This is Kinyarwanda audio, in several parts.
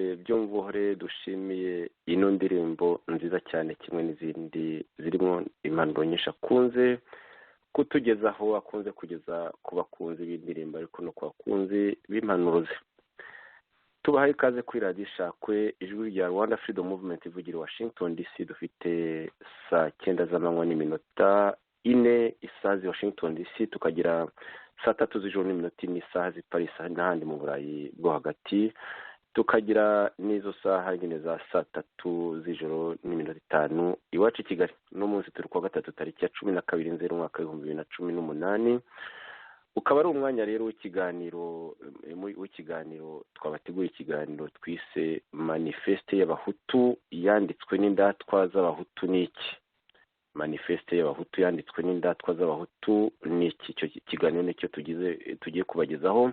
twese byumvuhore dushimiye ino ndirimbo nziza cyane kimwe n'izindi zirimo impanuro nyinshi akunze kutugezaho, akunze kugeza ku bakunzi b'indirimbo ariko no ku bakunzi b'impanuro ze. Tubahaye ikaze kuri radiyo ishakwe ijwi rya Rwanda Freedom Movement ivugira i Washington DC. Dufite saa 9 z'amanywa n'iminota 4 isaha zi Washington DC, tukagira saa 3 z'ijoro n'iminota 4 isaha zi Paris n'ahandi mu Burayi bwo hagati, tukagira n'izo saha nyine za saa 3 z'ijoro n'iminota 5 iwacu i Kigali. No munsi turi kwa gatatu tariki ya 12 nzeri umwaka wa 2018. Ukaba ari umwanya rero w'ikiganiro twabateguye ikiganiro twise Manifeste y'Abahutu yanditswe n'indatwa z'Abahutu n'iki. Manifeste y'Abahutu yanditswe n'indatwa z'Abahutu n'iki. Icyo kiganiro nicyo tugiye kubagezaho.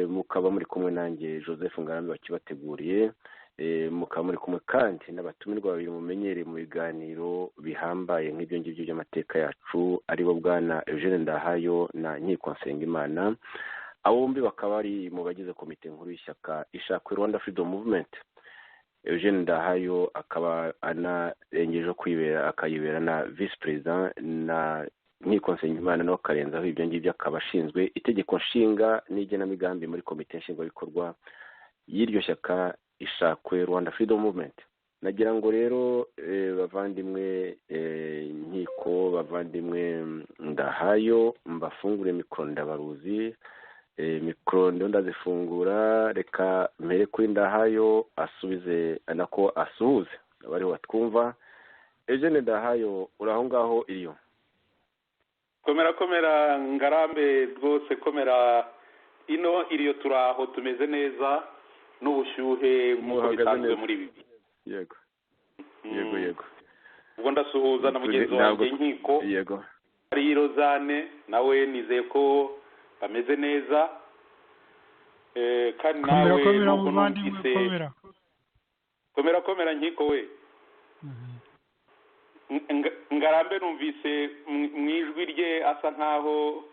Mukaba muri kumwe nanjye Joseph Ngarambe wakibateguriye. Mukaba muri kumwe kandi n'abatumirwa babiri mumenyereye mu biganiro bihambaye nk'ibyo ngibyo by'amateka yacu, aribo bwana Eugene Ndahayo na Nkiko Nsengimana. Abo bombi bakaba ari mu bagize komite nkuru y'ishyaka ishakwe Rwanda Freedom Movement. Eugene Ndahayo akaba anarengeje akayibera na vice president, na Nkiko Nsengimana no karenzaho ibyo ngibyo akaba ashinzwe itegeko nshinga n'igenamigambi muri komite nshingwabikorwa y'iryo shyaka ishakwe Rwanda Freedom Movement. Nagira ngo rero bavandimwe Nkiko, bavandimwe Ndahayo, mbafungure mikoro ndabaruzi. Mikoro ndazifungura, reka mpere kuri Ndahayo asubize anako asuhuze abari batwumva. Eugene Ndahayo, uraho ngaho iriyo? Komera Ngarambe rwose, komera ino iriyo turaho tumeze neza n'ubushyuhe nk'uko bisanzwe muri ibi. Yego. Ubwo ndasuhuza na mugenzi wanjye Nkiko. Yego. Ari Rozane nawe nizeye ko bameze neza. Kandi nawe nuko numvise. Komera Nkiko we. Ngarambe numvise mu ijwi rye asa nkaho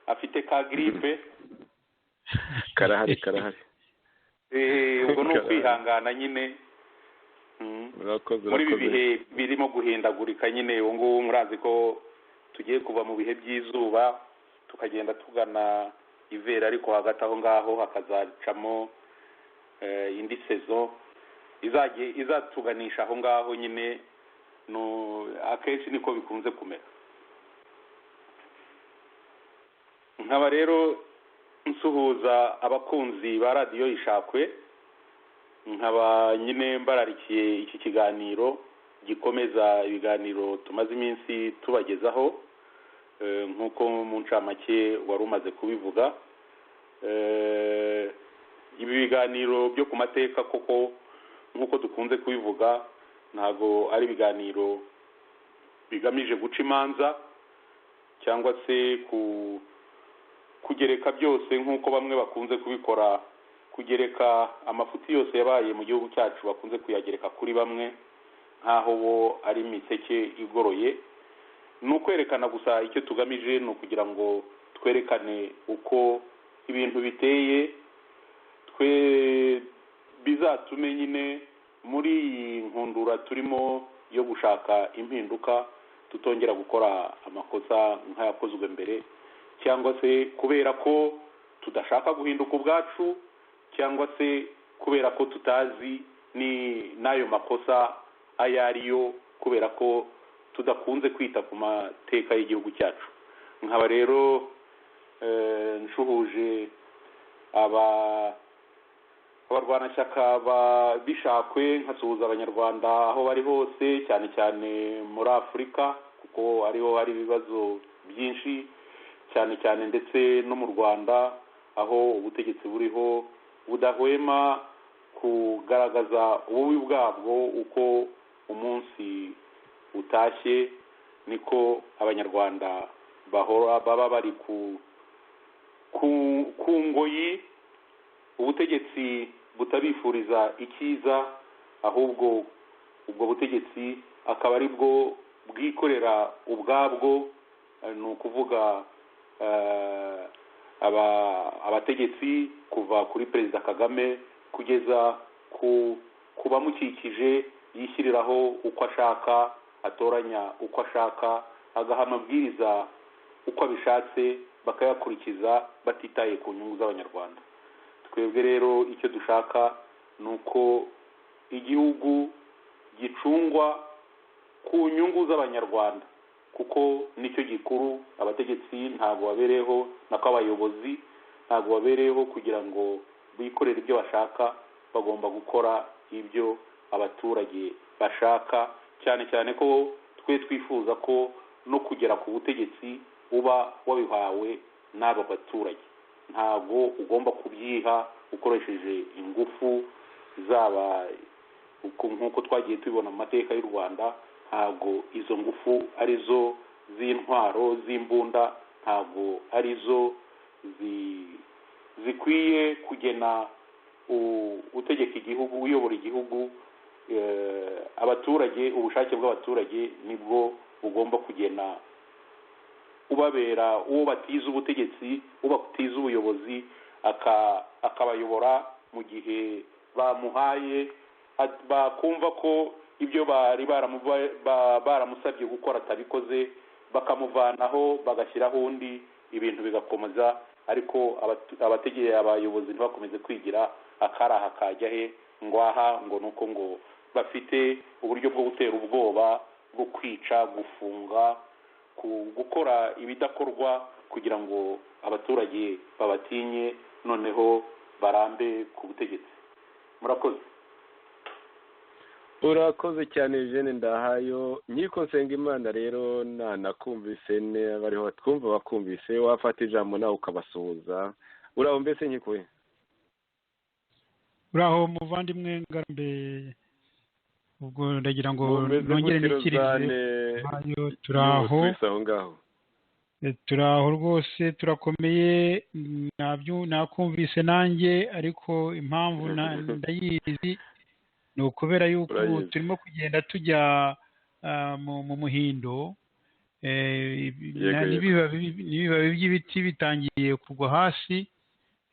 afite ka gripe. Karahari. Ubwo no kwihangana nyine. Muri ibi bihe birimo guhindagurika nyine, ubu ngubu murazi ko tugiye kuva mu bihe by'izuba tukagenda tugana ivera, ariko hagati aho ngaho hakazacamo indi sezo izatuganisha aho ngaho nyine. Akenshi niko bikunze kumera. Nkaba rero nsuhuza abakunzi ba radiyo ishakwe, nkaba nyine mbararikiye iki kiganiro gikomeza ibiganiro tumaze iminsi tubagezaho, nk'uko mu ncamake wari umaze kubivuga. Ibi biganiro byo ku mateka koko nk'uko dukunze kubivuga ntabwo ari ibiganiro bigamije guca imanza cyangwa se kugereka byose nk'uko bamwe bakunze kubikora, kugereka amafuti yose yabaye mu gihugu cyacu bakunze kuyagereka kuri bamwe nk'aho bo ari imiseke igoroye. Ni ukwerekana gusa icyo tugamije ni ukugira ngo twerekane uko ibintu biteye, bizatume nyine muri iyi nkundura turimo yo gushaka impinduka tutongera gukora amakosa nk'ayakozwe mbere, cyangwa se kubera ko tudashaka guhinduka ubwacu, cyangwa se kubera ko tutazi n'ayo makosa ayo ariyo, kubera ko tudakunze kwita ku mateka y'igihugu cyacu. Nkaba rero nshuhuje abarwanashyaka bishakwe, nkasuhuza abanyarwanda aho bari hose, cyane cyane muri Afurika kuko ariho hari ibibazo byinshi, cyane cyane ndetse no mu Rwanda aho ubutegetsi buriho budahwema kugaragaza ububi bwabwo. Uko umunsi utashye niko abanyarwanda baba bari ku ngoyi, ubutegetsi butabifuriza icyiza, ahubwo ubwo butegetsi akaba ari bwo bwikorera ubwabwo. Ni ukuvuga abategetsi kuva kuri Perezida Kagame kugeza ku bamukikije, yishyiriraho uko ashaka, atoranya uko ashaka, agaha amabwiriza uko abishatse, bakayakurikiza batitaye ku nyungu z'abanyarwanda. Twebwe rero icyo dushaka ni uko igihugu gicungwa ku nyungu z'abanyarwanda, kuko nicyo gikuru. Abategetsi ntabwo babereyeho, nako abayobozi ntabwo babereyeho kugira ngo bikorere ibyo bashaka, bagomba gukora ibyo abaturage bashaka, cyane cyane ko twe twifuza ko no kugera ku butegetsi uba wabihawe n'aba baturage. Ntabwo ugomba kubyiha ukoresheje ingufu zaba nk'uko twagiye tubibona mu mateka y'u Rwanda. Ntabwo izo ngufu arizo z'intwaro z'imbunda, ntabwo arizo zikwiye kugena utegeka igihugu, uyobora igihugu. Abaturage, ubushake bw'abaturage nibwo bugomba kugena ubabera, uwo batiza ubutegetsi, uwo batiza ubuyobozi, akabayobora mu gihe bamuhaye, bakumva ko ibyo bari baramusabye gukora atabikoze, bakamuvanaho bagashyiraho undi, ibintu bigakomeza. Ariko abayobozi ntibakomeze kwigira akaraha kajya he, ngo aha ngo nuko ngo bafite uburyo bwo gutera ubwoba, bwo kwica, gufunga, gukora ibidakorwa kugira ngo abaturage babatinye, noneho barambe ku butegetsi. Murakoze. Urakoze cyane Eugene Ndahayo. Nkiko Nsengimana rero nakumvise, bariho twumva bakumvise, wafata ijambo nawe ukabasuhuza. Uraho mbese Nkiko we? Uraho muvandimwe Ngarambe. Ubwo ndagira ngo nongere nikirize. Turaho rwose, turakomeye. Nakumvise nanjye, ariko impamvu ndayizi ni ukubera yuko turimo kugenda tujya mu muhindo, n'ibibabi by'ibiti bitangiye kugwa hasi,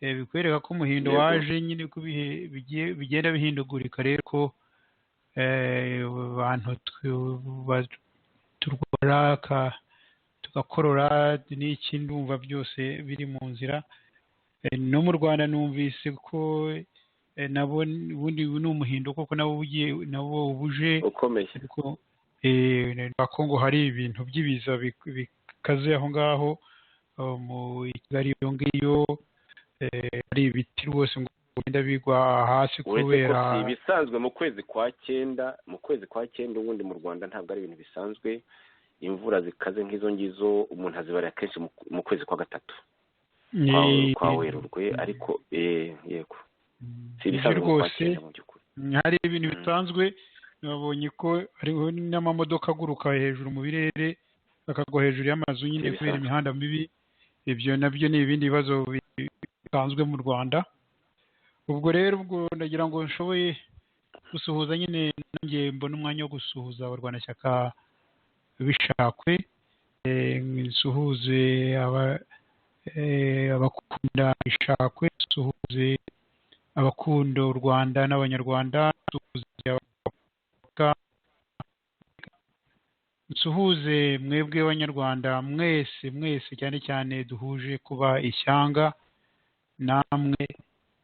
bikwereka ko umuhindo waje nyine, ko bigenda bihindagurika. Rero ko abantu turwara tugakorora n'iki, ndumva byose biri mu nzira. No mu Rwanda numvise ko nabo ubundi ni umuhindo koko nabo ubuje ukomeye, ariko Kongo hari ibintu by'ibiza bikaze aho ngaho mu Kigali. Iyo ngiyo hari ibiti rwose ngo bigenda bigwa hasi kubera ibisanzwe mu kwezi kwa cyenda. Ubundi mu Rwanda ntabwo ari ibintu bisanzwe. Imvura zikaze nk'izo ngizo umuntu azibarira kenshi mu kwezi kwa gatatu kwa Werurwe, ariko yego si ibisanzwe rwose. Hari ibintu bisanzwe. Nabonye ko hariho n'amamodoka aguruka hejuru mu birere, akagwa hejuru y'amazu nyine kubera imihanda mibi. Ibyo nabyo ni ibindi bibazo bisanzwe mu Rwanda. Ubwo rero ndagira ngo nshoboye gusuhuza nyine, nanjye mbona umwanya wo gusuhuza abarwanashyaka b'Ishakwe. Nsuhuze abakunda Ishakwe, nsuhuze abakunda u Rwanda n'abanyarwanda, nsuhuze mwebwe abanyarwanda mwese cyane cyane duhuje kuba ishyanga. Namwe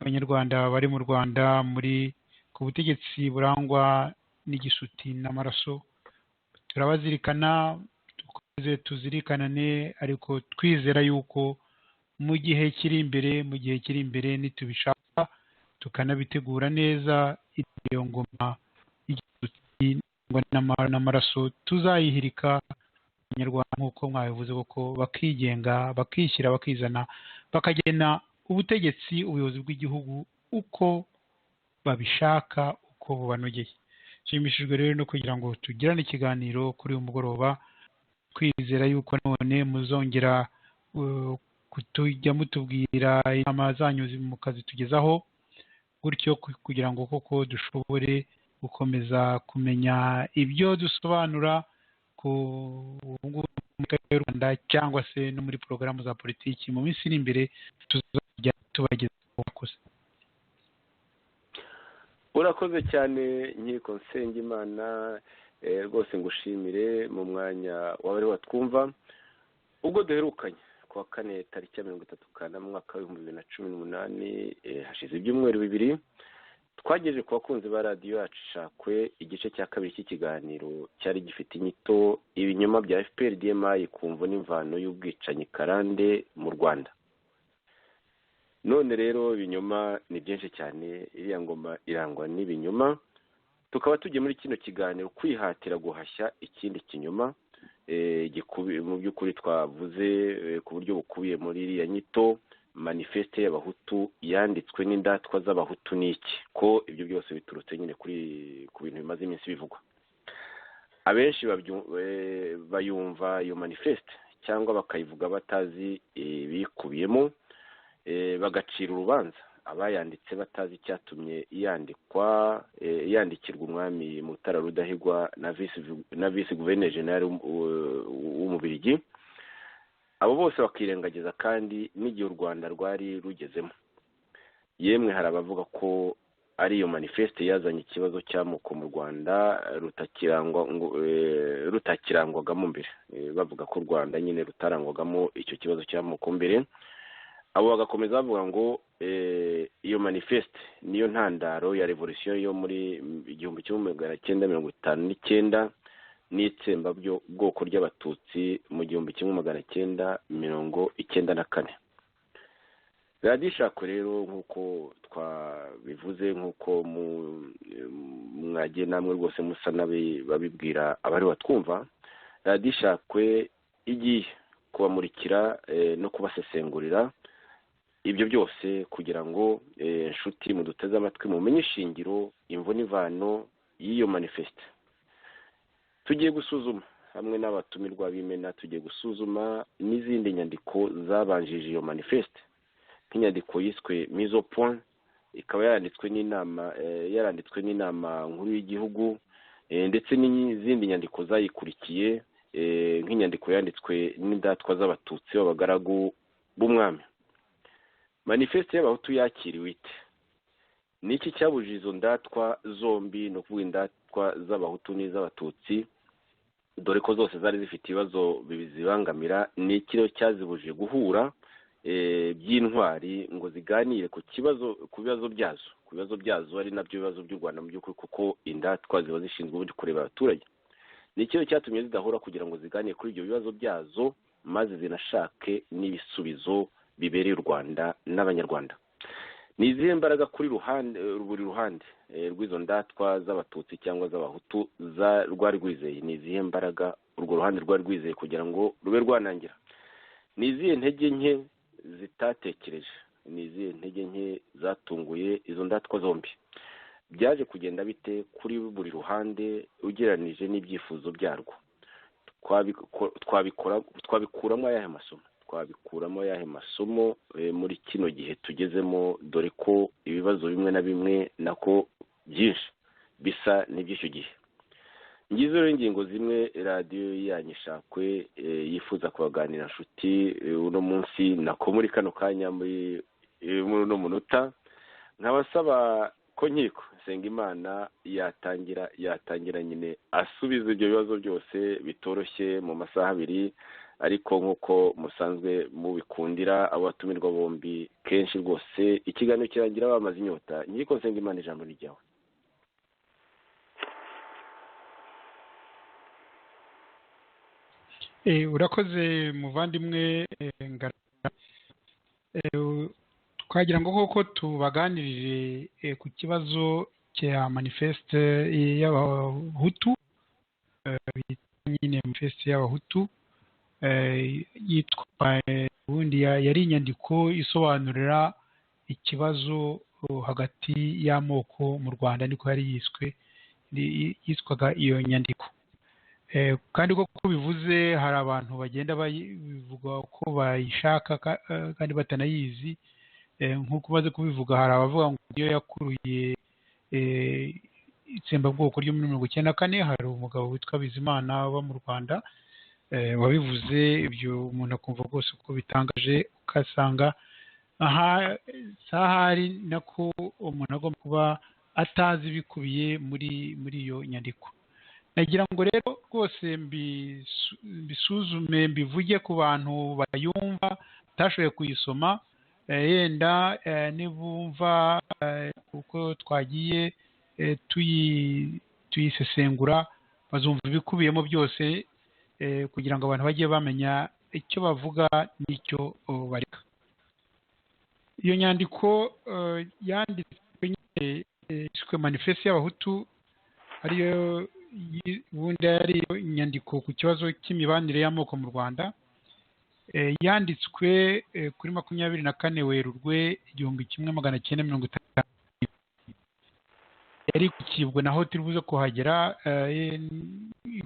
abanyarwanda bari mu Rwanda, muri ku butegetsi burangwa n'igisuti n'amaraso, turabazirikana, tuzirikanane, ariko twizera yuko mu gihe kiri imbere nitubishaka tukanabitegura neza, iyo ngoma y'igisuti n'amaraso tuzayihirika. Abanyarwanda nk'uko mwabivuze koko bakigenga, bakishyira, bakizana, bakagena ubuyobozi bw'igihugu uko babishaka, uko bubanogeye. Nshimishijwe rero no kugira ngo tugirane ikiganiro kuri uyu mugoroba, kwizera yuko none muzongera kutujya mutubwira inama zanyu mu kazi tugezaho, gutyo kugira ngo koko dushobore gukomeza kumenya ibyo dusobanura ku y'u Rwanda, cyangwa se no muri porogaramu za politiki mu minsi iri imbere tuzajya tubagezaho. urakoze cyane nkiko Nsengimana, rwose ngushimire mu mwanya wawe watwumva ubwo duherukanye kuwa kane tariki ya 30 Kanama mu mwaka wa 2018. Hashize ibyumweru bibiri twagejeje ku bakunzi ba radiyo yacu Ishakwe igice cya kabiri cy'ikiganiro cyari gifite inyito ibinyoma bya FPR-DMI ku mvo n'imvano y'ubwicanyi karande mu Rwanda. None rero ibinyoma ni byinshi cyane, iriya ngoma irangwa n'ibinyoma. Tukaba tugiye muri kino kiganiro kwihatira guhashya ikindi kinyoma mu by'ukuri twavuze ku buryo bukubiye muri iriya nyito manifeste y'abahutu yanditswe n'indatwa z'abahutu n'iki, ko ibyo byose biturutse nyine ku bintu bimaze iminsi bivugwa. Abenshi bayumva iyo manifeste cyangwa bakayivuga batazi bikubiyemo, bagacira urubanza abayanditse batazi icyatumye yandikirwa umwami Mutara Rudahigwa na vice guverineri general w'Umubiligi. Abo bose bakirengagiza kandi n'igihe u Rwanda rwari rugezemo. Yemwe hari abavuga ko ari iyo manifeste yazanye ikibazo cy'amoko mu Rwanda rutakirangwagamo mbere, bavuga ko u Rwanda nyine rutarangwagamo icyo kibazo cy'amoko mbere. Abo bagakomeza bavuga ngo iyo manifeste niyo ntandaro ya revolution yo muri 1959 n'itsemba bwoko ry'abatutsi mu 1994. Radiyo Ishakwe rero nk'uko twabivuze, nk'uko mwagiye namwe rwose musa babibwira abari batwumva, Radiyo Ishakwe igiye kubamurikira no kubasesengurira ibyo byose kugira ngo inshuti muduteze amatwi mumenye ishingiro, imvo n'ivano y'iyo manifeste. Tugiye gusuzuma hamwe n'abatumirwa b'imena, tugiye gusuzuma n'izindi nyandiko zabanjije iyo manifeste, nk'inyandiko yiswe mise au point, ikaba yaranditswe n'inama nkuru y'igihugu, ndetse n'izindi nyandiko zayikurikiye, nk'inyandiko yanditswe n'indatwa z'abatutsi b'abagaragu b'umwami. Manifeste y'abahutu yakiriwe ite? Niki cyabujije izo ndatwa zombi, no kuvuga indatwa z'abahutu n'iz'abatutsi, dore ko zose zari zifite ibibazo bizibangamira? Niki rero cyazibujije guhura by'intwari ngo ziganire ku bibazo byazo ari nabyo bibazo by'u Rwanda mu by'ukuri, kuko indatwa ziba zishinzwe ubundi kureba abaturage. Niki rero cyatumye zidahura kugira ngo ziganire kuri ibyo bibazo byazo, maze zinashake n'ibisubizo bibereye u Rwanda n'Abanyarwanda? Ni izihe mbaraga kuri buri ruhande rw'izo ndatwa z'abatutsi cyangwa z'abahutu rwari rwizeye? Ni izihe mbaraga urwo ruhande rwari rwizeye kugira ngo rube rwanangira? Ni izihe ntege nke zitatekereje? Ni izihe ntege nke zatunguye izo ndatwa zombi? Byaje kugenda bite kuri buri ruhande ugereranije n'ibyifuzo byarwo? Twabikuramo ayahe masomo? Muri kino gihe tugezemo, dore ko ibibazo bimwe na bimwe nako byinshi bisa n'iby'icyo gihe. Ngizo rero ingingo zimwe radiyo yanyu Ishakwe yifuza kubaganira inshuti uno munsi, nako muri kano kanya muri uno munota. Nkabasaba ko nkiko Nsengimana yatangira nyine asubiza ibyo bibazo byose bitoroshye mu masaha abiri, ariko nk'uko musanzwe mubikundira abo batumirwa bombi kenshi rwose ikiganiro kirangira bamaze inyota. Nkiko Nsengimana, ijambo ni ryawe. Urakoze muvandimwe Ngarama. Twagira ngo koko tubaganirire ku kibazo cya manifeste y'abahutu, nyine manifeste y'abahutu yitwa ubundi yari inyandiko isobanurira ikibazo hagati y'amoko mu Rwanda, niko yari yitwaga iyo nyandiko. Kandi koko bivuze hari abantu bagenda bavuga ko bayishaka kandi batanayizi. Nk'uko baze kubivuga, hari abavuga ngo iyo yakuruye itsembabwoko ryo muri 1994. hari umugabo witwa Bizimana uba mu Rwanda wabivuze. Ibyo umuntu akumva rwose ko bitangaje, ukasanga ahari nako umuntu agomba kuba atazi ibikubiye muri iyo nyandiko. Nagira ngo rero rwose mbisuzume mbivuge ku bantu bayumva batashoboye kuyisoma, yenda nibumva uko twagiye tuyisesengura bazumva ibikubiyemo byose, kugira ngo abantu bajye bamenya icyo bavuga n'icyo bareka. Iyo nyandiko yanditswe manifeste y'abahutu, ariyo ubundi yari inyandiko ku kibazo cy'imibanire y'amoko mu Rwanda, yanditswe kuri 24 Werurwe 1950. Yari kukibwa naho turi buze kuhagera.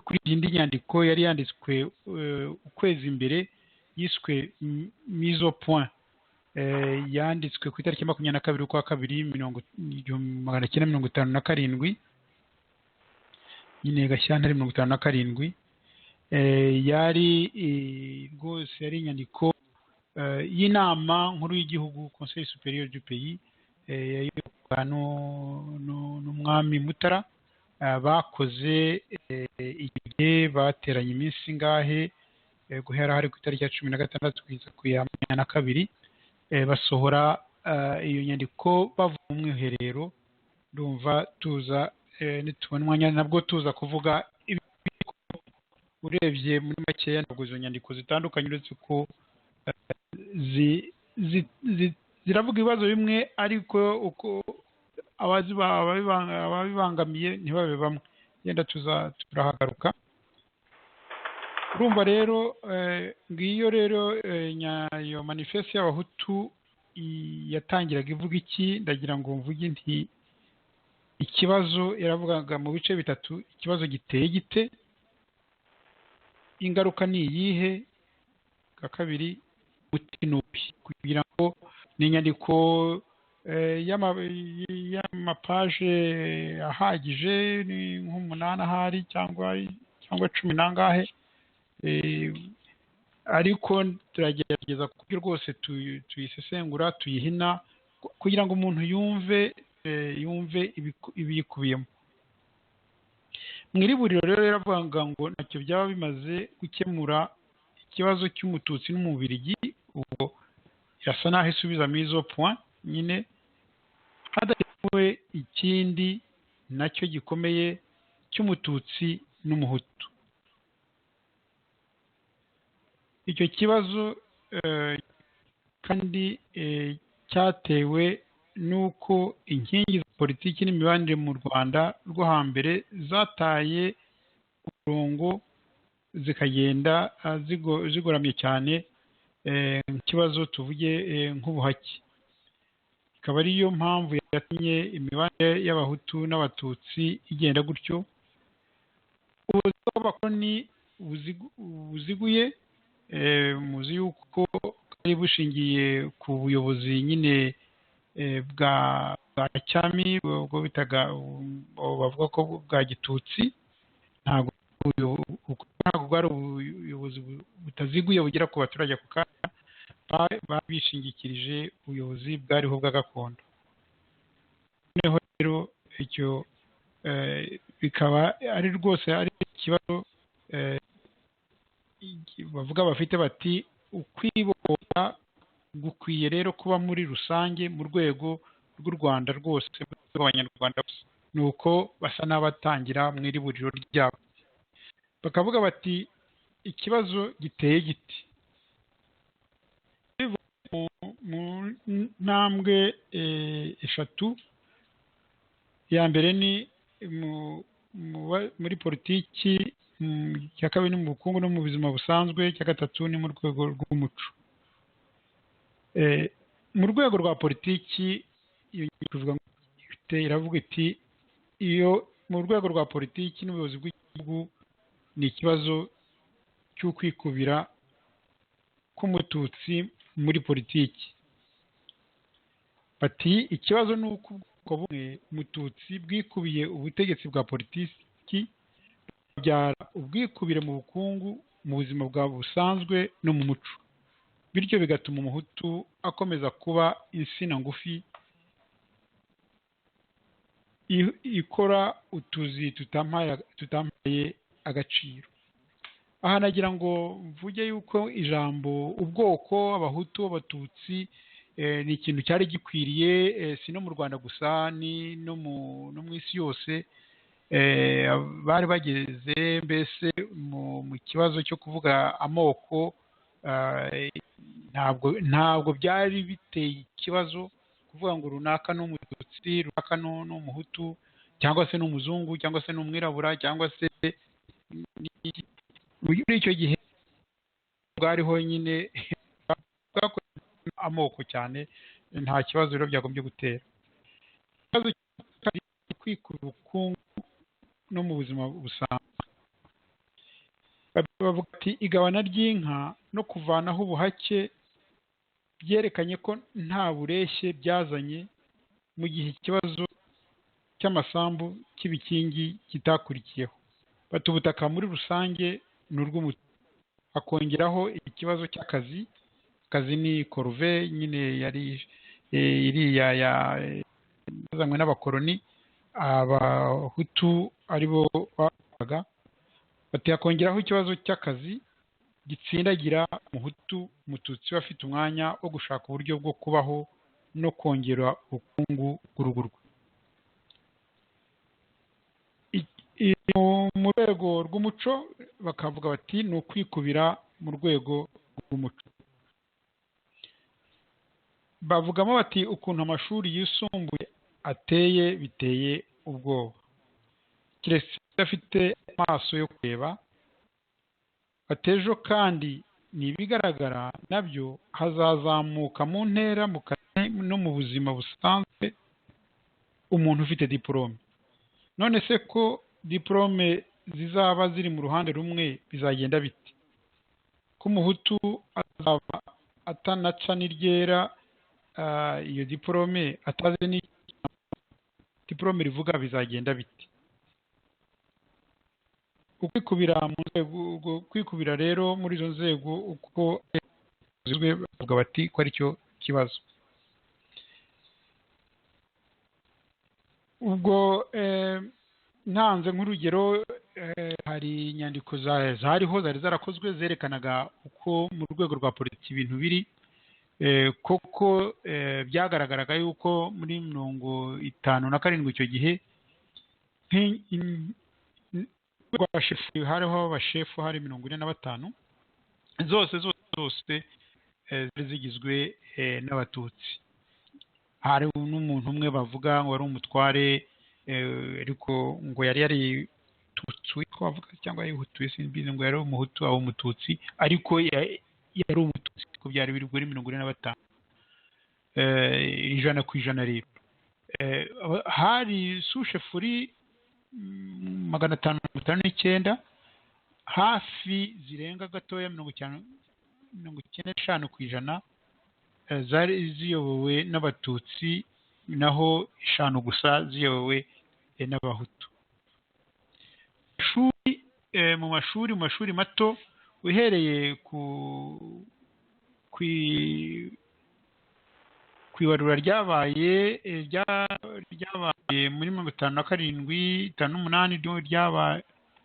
Kuri indi nyandiko yari yanditswe ukwezi imbere, yiswe mise au point, yanditswe ku itariki 22 kwa 2 1957, nyine Gashyantare 57. Yari rwose yari inyandiko y'inama nkuru y'igihugu, Conseil supérieur du pays, n'umwami Mutara. Bakoze igihe bateranye iminsi ngahe, guhera hari ku itariki ya 16 kugeza ku ya 22, basohora iyo nyandiko bavuga mu mwiherero. Ndumva tuza nitubona umwanya nabwo tuza kuvuga urebye muri makeya, ntabwo izo nyandiko zitandukanye, uretse ko ziravuga ibibazo bimwe, ariko uko ababibangamiye ntibabe bamwe. Yenda turahagaruka. Urumva rero ngiyo rero iyo manifeste y'abahutu yatangiraga ivuga iki? Ndagira ngo mvuge nti ikibazo yaravugaga mu bice bitatu. Ikibazo giteye gite, ingaruka ni iyihe, ka kabiri umuti ni upi. Kugira ngo ni inyandiko y'amapaje ahagije, ni nk'umunani ahari cyangwa 10 nangahe, ariko turagerageza kuko rwose tuyisesengura, tuyihina, kugira ngo umuntu yumve ibiyikubiyemo. Mw'iri buriro rero yaravuga ngo ntacyo byaba bimaze gukemura ikibazo cy'umututsi n'umubirigi. Ubwo yasa naho isubiza mise au point, nyine hadakemuwe ikindi nacyo gikomeye cy'umututsi n'umuhutu. Icyo kibazo kandi cyatewe nuko inkingi za politiki n'imibanire mu Rwanda rwo hambere zataye umurongo, zikagenda zigoramye cyane. Ikibazo tuvuge nk'ubuhake, ikaba ariyo mpamvu yatumye imibanire y'abahutu n'abatutsi igenda gutyo. Ubuyobozi bw'abakoloni buziguye, muzi yuko bwari bushingiye ku buyobozi nyine bwa cyami, ubwo bitaga bavuga ko bwa gitutsi. Ntabwo bwari ubuyobozi butaziguye bugera ku baturage ako kanya, babishingikirije ubuyobozi bwariho bwa gakondo. Noneho rero icyo bikaba ari rwose ari ikibazo bavuga bafite bati ukwibohora gukwiye rero kuba muri rusange mu rwego rw'u Rwanda rwose, mu rwego rw'abanyarwanda bose. Ni uko basa n'abatangira mu iri buriro ryabo, bakavuga bati ikibazo giteye giti. Mu ntambwe eshatu, iya mbere ni muri politiki, icya kabiri ni mu bukungu no mu buzima busanzwe, icya gatatu ni mu rwego rw'umuco. Mu rwego rwa politiki iravuga iti iyo mu rwego rwa politiki n'ubuyobozi bw'igihugu ni ikibazo cy'ukwikubira k'umututsi muri politiki. Bati ikibazo ni uko ubwoko bumwe umututsi bwikubiye ubutegetsi bwa politiki, bubyara ubwikubire mu bukungu, mu buzima bwa busanzwe no mu muco, bityo bigatuma umuhutu akomeza kuba insina ngufi ikora utuzi tutampaye agaciro. Aha nagira ngo mvuge yuko ijambo ubwoko, abahutu, abatutsi ni ikintu cyari gikwiriye, si no mu Rwanda gusa, ni no mu isi yose. Bari bageze mbese mu kibazo cyo kuvuga amoko. Ntabwo byari biteye ikibazo kuvuga ngo runaka ni umututsi, runaka ni umuhutu, cyangwa se ni umuzungu, cyangwa se ni umwirabura, cyangwa se muri icyo gihe bwariho nyine amoko cyane, nta kibazo rero byagombye gutera. Ikibazo cyari kwikura ubukungu no mu buzima busanzwe. Bavuga ati igabana ry'inka no kuvanaho ubuhake byerekanye ko nta bureshye byazanye mu gihe ikibazo cy'amasambu cy'ibikingi kitakurikiyeho. Bati ubutaka muri rusange ni urw'umutungo. Akongeraho ikibazo cy'akazi. Akazi ni koruve nyine yari iriya yazanywe n'abakoloni, abahutu aribo bakoraga. Bati hakongeraho ikibazo cy'akazi gitsindagira umuhutu, umututsi afite umwanya wo gushaka uburyo bwo kubaho no kongera ubukungu bw'urugo rwe. Mu rwego rw'umuco bakavuga bati ni ukwikubira mu rwego rw'umuco. Bavugamo bati ukuntu amashuri yisumbuye ateye biteye ubwoba, keretse udafite amaso yo kureba. Atejo kandi ni ibigaragara nabyo hazazamuka mu ntera mu kazi no mu buzima busanzwe umuntu ufite diplome. None se ko diplome zizaba ziri mu ruhande rumwe bizagenda bite? Ko umuhutu azaba atanaca n'iryera iyo diplome atazi ni diplome rivuga, bizagenda bite? Kwikubira rero muri izo nzego uko zizwe bavuga bati ko ari cyo kibazo. Ubwo ntanze nk'urugero, hari inyandiko zariho zari zarakozwe zerekanaga uko mu rwego rwa politiki ibintu biri. Koko byagaragaraga yuko muri 57 icyo gihe hariho abashefu hari 45, zose zari zigizwe n'abatutsi. Hari n'umuntu umwe bavuga ngo wari umutware, ariko ngo yari tutsi twavuga cyangwa yihutuye simbizi, ngo yari umuhutu abo umututsi, ariko yari umututsi ko byari biri kuri 45 ijana ku ijana. Rero hari sushefuri 559 hafi zirenga gatoya 95 ku ijana zari ziyobowe n'abatutsi, naho 5 gusa ziyobowe n'abahutu. Mu mashuri mato uhereye ku ibarura ryabaye muri 57, 58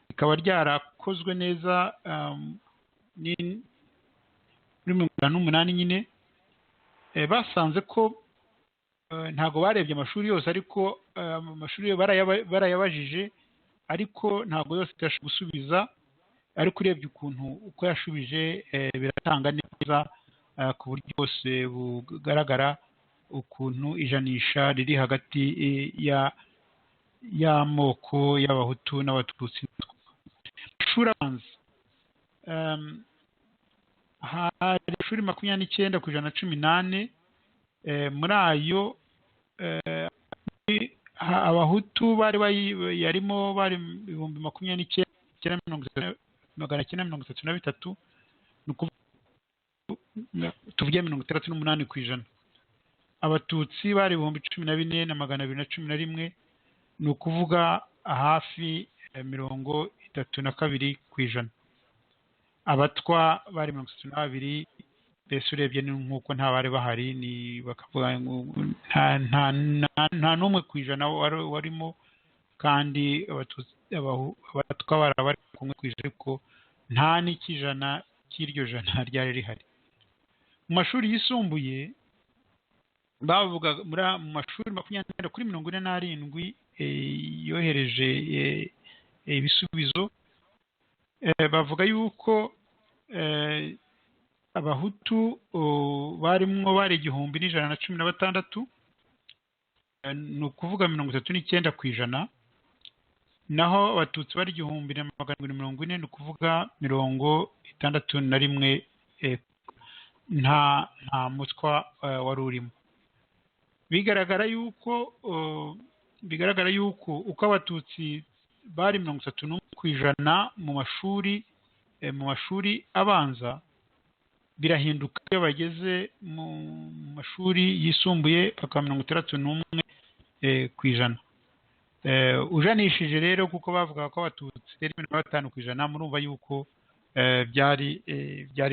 rikaba ryarakozwe neza muri 58 nyine. Basanze ko ntago barebye amashuri yose, ariko amashuri barayabajije, ariko ntago yose yashoboye gusubiza. Ariko urebye uko yashubije biratanga neza ku buryo bwose bugaragara ukuntu ijanisha riri hagati y'amoko y'abahutu n'abatutsi. Amashuri abanza hari amashuri 29 ku ijana 18. Muri ayo abahutu yarimo bari 29,933, tuvuge 68 ku ijana. Abatutsi bari 14,211, ni ukuvuga hafi 32 ku ijana. Abatwa bari 32, mbese urebye ni nk'uko nta bari bahari, ni bakavuga ngo nta n'umwe ku ijana warimo, kandi abatwa bari kumwe ku ijana, ariko nta n'ikijana cy'iryo jana ryari rihari. Mu mashuri yisumbuye bavuga mu mashuri 20 kuri 47 yohereje ibisubizo, bavuga yuko abahutu barimwo bari 1116, ni ukuvuga 39 ku ijana, naho abatutsi bari 1740, ni ukuvuga 61, nta mutwa wari urimo. bigaragara yuko uko abatutsi bari 31 ku ijana mu mashuri abanza, birahinduka iyo bageze mu mashuri yisumbuye bakaba 61 ku ijana. Ujanishije rero kuko bavuga ko abatutsi ari 5 ku ijana, murumva yuko byari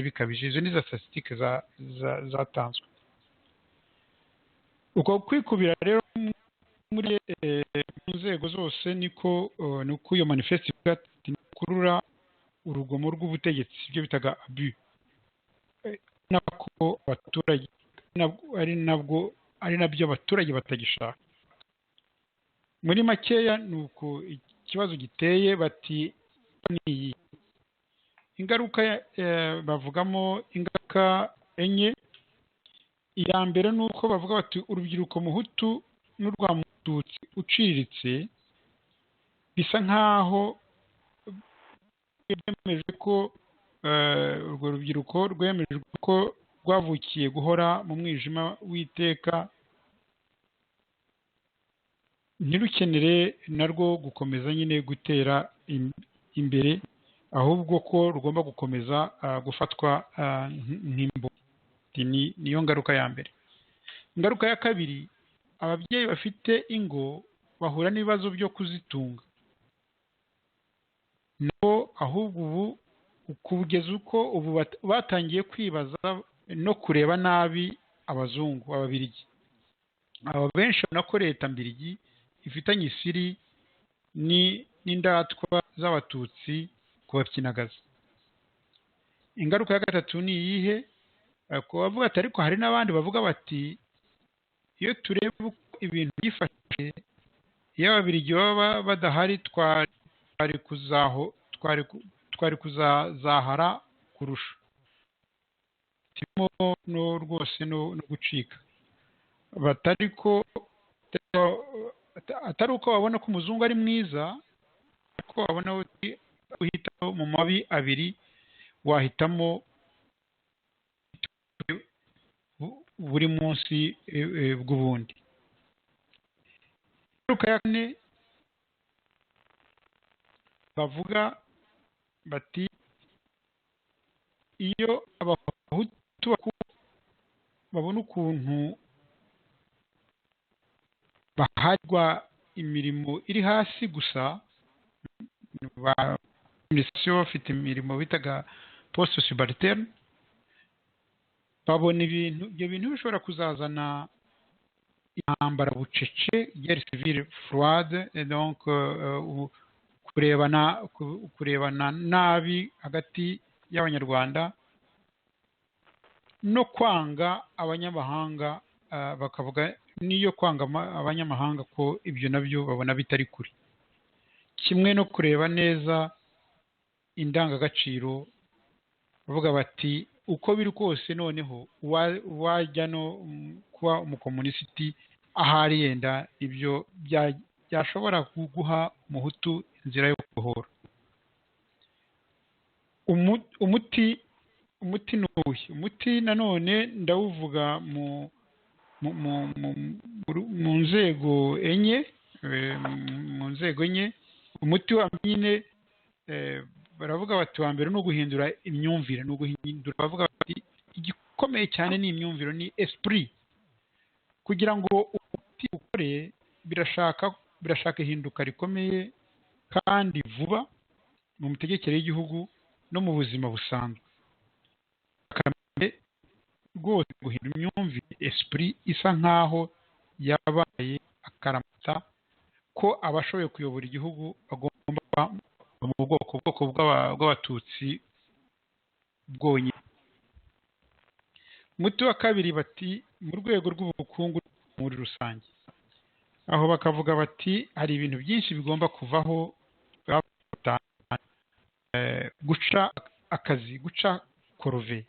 bikabije. Izo ni za statistique zatanzwe. Uko kwikubira rero muri nzego zose niko iyo manifeste kurura urugomo rw'ubutegetsi, ibyo bitaga abus, nako abaturage ari nabyo abaturage batagishaka. Muri makeya nuko ikibazo giteye, bati ni ingaruka, bavugamo ingaruka enye. Iya mbere nuko bavuga bati urubyiruko muhutu n'urwa mututsi uciriritse bisa nkaho rwemeje ko urwo rubyiruko rwemeje ko rwavukiye guhora mu mwijima w'iteka, ntirukenere narwo gukomeza nyine gutera imbere, ahubwo ko rugomba gukomeza gufatwa nk'imbo. Niyo ngaruka ya mbere. Ingaruka ya kabiri, ababyeyi bafite ingo bahura n'ibibazo byo kuzitunga, nabo ahubwo ubu kugeza uko ubu batangiye kwibaza no kureba nabi abazungu, ababirigi. Aba benshi babona ko leta mbirigi ifitanye isiri n'indatwa z'abatutsi kubabyinagaza. Ingaruka ya gatatu ni iyihe? Bavuga ati ariko hari n'abandi bavuga bati iyo tureba uko ibintu byifashe, iyo ababirigi baba badahari twari kuzahara kurusha, turimo no rwose no gucika. Atari uko babona ko umuzungu ari mwiza, ariko babona uhitamo mu mabi abiri, wahitamo buri munsi bw'ubundi. Ingaruka ya kane, bavuga bati iyo abahutu babona ukuntu baharwa imirimo iri hasi gusa, bafite imirimo bitaga poste subalterne, babona ibyo bintu bishobora kuzazana intambara bucece, guerre civile froide, et donc kurebana nabi hagati y'abanyarwanda no kwanga abanyamahanga, bakavuga niyo kwanga abanyamahanga ko ibyo nabyo babona bitari kuri, kimwe no kureba neza indangagaciro. Bavuga bati uko biri kose noneho wajya no kuba umukomunisiti, ahari yenda ibyo byashobora guha umuhutu inzira yo kubohora. Umuti nuwuhe? Umuti nanone ndawuvuga mu nzego enye, umuti wa nyine baravuga bati wa mbere ni uguhindura imyumvire, bavuga bati igikomeye cyane ni imyumvire, ni esprit. Kugira ngo umuti ukore birashaka ihinduka rikomeye kandi vuba mu mitegekere y'igihugu no mu buzima busanzwe. rwose guhindura imyumvire esprit isa nkaho yabaye akaramata ko abashoboye kuyobora igihugu bagomba kuba mu bwoko bw'abatutsi bwonyine. Umuti wa kabiri bati mu rwego rw'ubukungu muri rusange, aho bakavuga bati hari ibintu byinshi bigomba kuvaho, guca akazi, guca korove,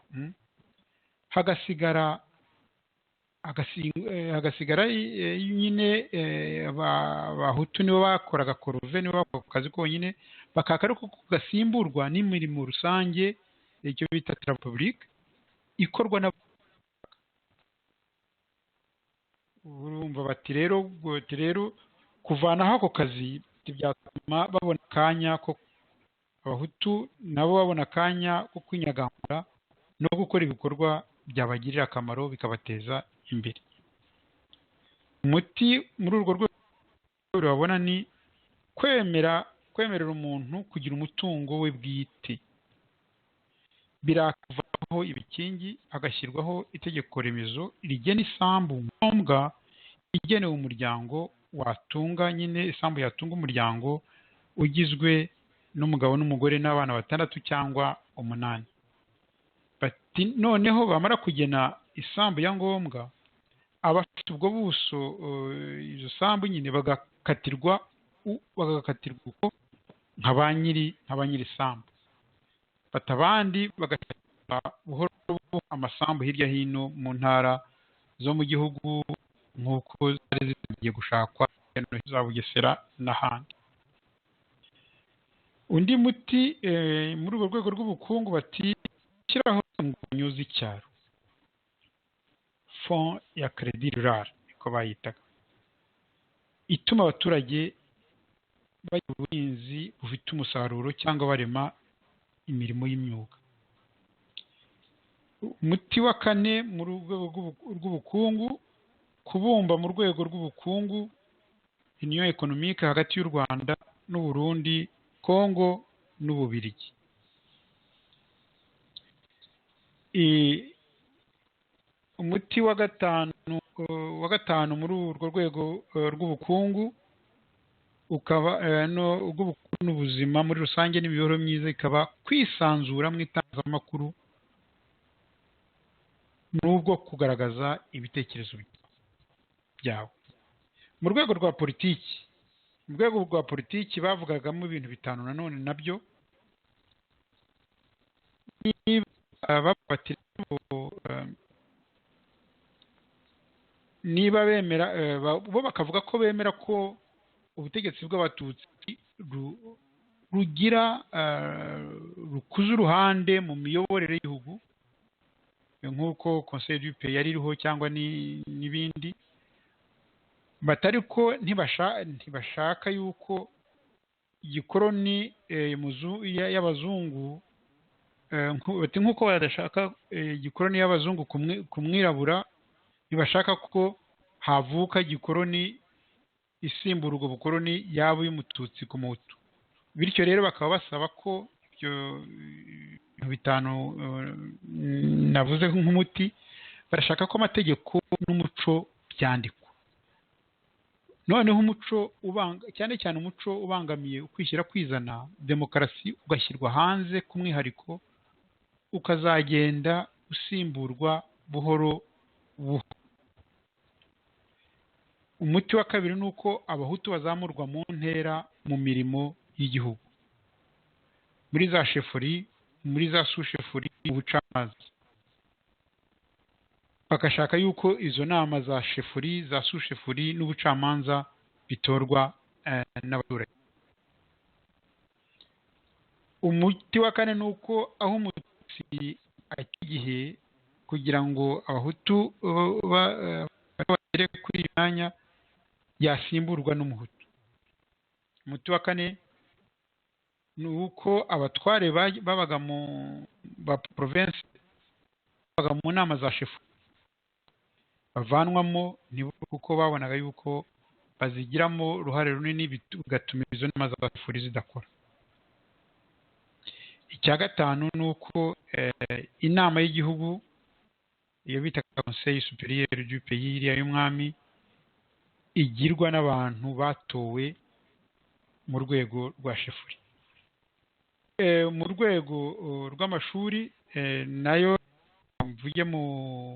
hagasigara nyine abahutu nibo bakoraga korove, nibo bakoraga akazi konyine, bakaka ko gasimburwa n'imirimo rusange, icyo bita republique ikorwa na urumva bati rero kuvanaho ako kazi byatuma babona akanya ko abahutu nabo babona akanya ko kwinyagambura no gukora ibikorwa byabagirira akamaro bikabateza imbere. Umuti muri urwo rwego babona ni kwemerera umuntu kugira umutungo we bwite, birakavaho ibikingi hagashyirwaho itegeko remezo rigena isambu ngombwa igenewe umuryango watunga, nyine isambu yatunga umuryango ugizwe n'umugabo n'umugore n'abana 6 cyangwa 8. Bati noneho bamara kugena isambu ya ngombwa, abafite ubwo buso izo sambu nyine bagakatirwa uko nka ba nyiri isambu, batabandi bagategura buhoro amasambu hirya hino mu ntara zo mu gihugu nk'uko zari zigiye gushakwa za Bugesera n'ahandi. Undi muti muri urwo rwego rw'ubukungu bati shyiraho inguzanyo z'icyaro, fond ya credit rural niko bayitaga, ituma abaturage bagira ubuhinzi bufite umusaruro cyangwa barema imirimo y'imyuga. Umuti wa 4 mu rwego rw'ubukungu, kubumba mu rwego rw'ubukungu union économique hagati y'u Rwanda n'u Burundi, Kongo n'Ububiligi. Umuti wa gatanu muri urwo rwego rw'ubukungu ukaba n'ubuzima muri rusange n'imibereho myiza, ikaba kwisanzura mu itangazamakuru n'ubwo kugaragaza ibitekerezo byawe. Mu rwego rwa politiki bavugagamo ibintu 5 nanone nabyo, niba bemera bo bakavuga ko bemera ko ubutegetsi bw'abatutsi rukuza uruhande mu miyoborere y'igihugu nk'uko Conseil du Pays yari iriho cyangwa n'ibindi, batari ko ntibashaka yuko igikoroni y'abazungu, nk'uko badashaka igikoroni y'abazungu ku mwirabura, ntibashaka ko havuka igikoroni isimbura ubwo bukoroni yaba y'umututsi ku muhutu. Bityo rero bakaba basaba ko ibyo 5 navuze nk'umuti, barashaka ko amategeko n'umuco byandikwa. Noneho umuco cyane cyane umuco ubangamiye ukwishyira kwizana, demokarasi ugashyirwa hanze ku mwihariko, ukazagenda usimburwa buhoro buhoro. Umuti wa 2 ni uko abahutu bazamurwa mu ntera mu mirimo y'igihugu, muri za shefuri, muri za sushefuri, mu bucamanza. Bagashaka yuko izo nama za shefuri, za sushefuri n'ubucamanza bitorwa n'abaturage. Umuti wa 4 ni uko aho umututsi akigihe kugira ngo abahutu bagere kuri iyi myanya yasimburwa n'umuhutu. Umuti wa 4 ni uko abatware babaga mu province, babaga mu nama za shefu, bavanwamo kuko babonaga yuko bazigiramo uruhare runini, bigatuma izo nama za shefuri zidakora. Icya 5 ni uko inama y'igihugu iyo bita conseil supérieur du pays iriya y'umwami igirwa n'abantu batowe mu rwego rwa shefuri. Mu rwego rw'amashuri nayo mvuge mu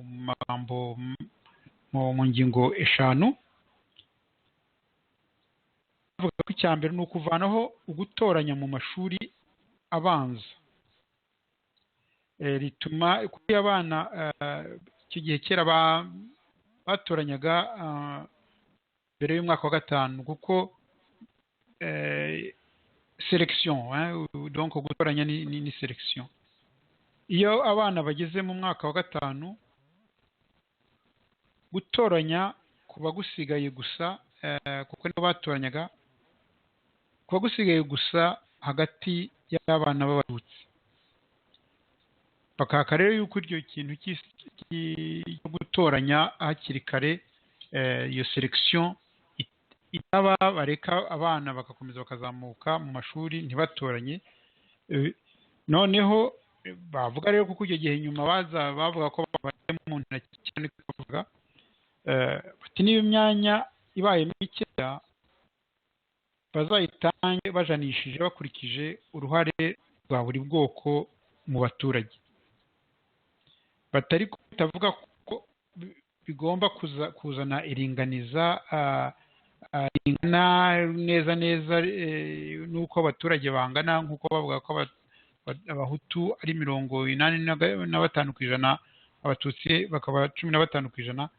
magambo mu ngingo eshanu. Bavuga ko icya mbere ni ukuvanaho ugutoranya mu mashuri abanza, rituma kuri abana icyo gihe kera batoranyaga mbere y'umwaka wa gatanu, kuko selection donc gutoranya ni selection. Iyo abana bageze mu mwaka wa gatanu, gutoranya kuba gusigaye gusa kuko nibo batoranyaga, kuba gusigaye gusa hagati y'abana b'abatutsi. Bakaka rero yuko iryo kintu cyo gutoranya hakiri kare, iyo selection itaba, bareka abana bagakomeza bakazamuka mu mashuri ntibatoranye. Noneho bavuga rero kuko icyo gihe nyuma bavuga ko babaye mu ntoki cyane, kuvuga bati niba imyanya ibaye mikeya bazayitange bajanishije bakurikije uruhare rwa buri bwoko mu baturage. Batari kutavuga ko bigomba kuzana iringaniza ringana neza nuko abaturage bangana, nk'uko bavuga ko abahutu ari 85%, abatutsi bakaba 15%.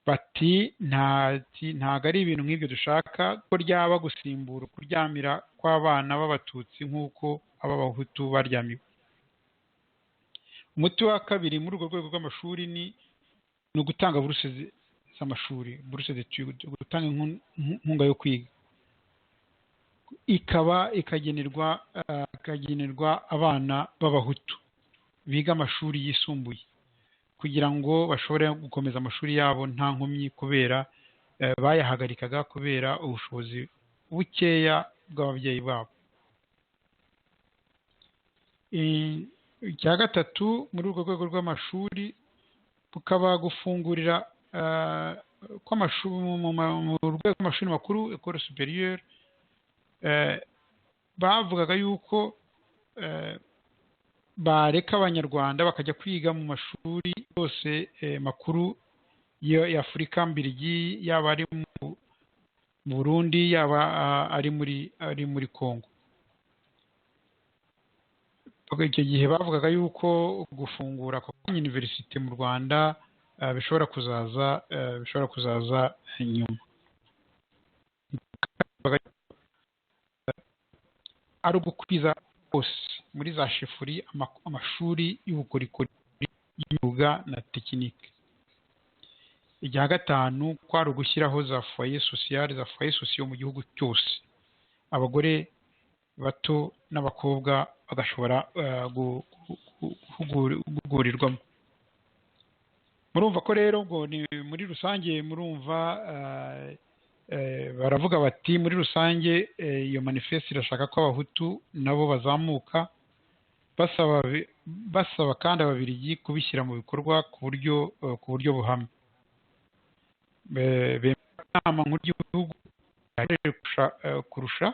Bati ntago ari ibintu nk'ibyo dushaka ko ryaba gusimbura kuryamira kw'abana b'abatutsi nk'uko ab'abahutu baryamiwe. Umuti wa kabiri muri urwo rwego rw'amashuri ni ugutanga buruse z'amashuri, buruse d'études, gutanga inkunga yo kwiga, ikagenerwa abana b'abahutu biga amashuri yisumbuye, kugira ngo bashobore gukomeza amashuri yabo nta nkomyi, kubera bayahagarikaga kubera ubushobozi bukeya bw'ababyeyi babo. Icya gatatu muri urwo rwego rw'amashuri bukaba gufungurira mu rwego rw'amashuri makuru, école supérieure. Bavugaga yuko bareka abanyarwanda bakajya kwiga mu mashuri yose makuru ya Afurika mbirigi, yaba ari mu Burundi yaba ari muri Congo. Icyo gihe bavugaga yuko gufungura kwa universite mu Rwanda bishobora kuzaza nyuma. Ari ugukwiza hose muri za shefuri amashuri y'ubukorikori y'imyuga na tekinike. Icya gatanu kwari ugushyiraho za foyer sociale, za foyer sociaux mu gihugu cyose, abagore bato n'abakobwa bagashobora guhugurirwamo. Murumva ko rero ngo ni muri rusange, murumva baravuga bati muri rusange iyo manifeste irashaka ko abahutu nabo bazamuka, basaba kandi ababirigi kubishyira mu bikorwa ku buryo buhamye. Inama nkuru y'igihugu kurusha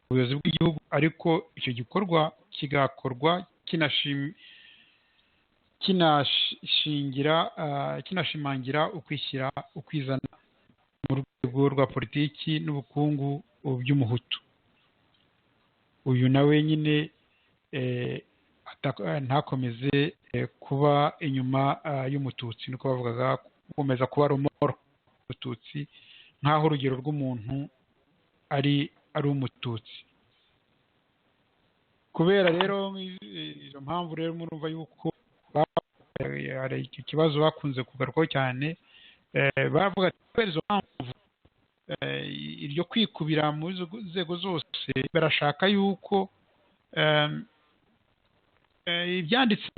ubuyobozi bw'igihugu, ariko icyo gikorwa kigakorwa kinashimangira ukwishyira ukwizana mu rwego rwa politiki n'ubukungu by'umuhutu. Uyu nawe nyine ntakomeze kuba inyuma y'umututsi, nuko bavugaga gukomeza kuba rumoro umututsi, nk'aho urugero rw'umuntu ari umututsi. Kubera rero izo mpamvu rero murumva yuko hari icyo kibazo bakunze kugarukaho cyane. Bavuga ati izo mpamvu iryo kwikubira mu nzego zose, barashaka yuko ibyanditse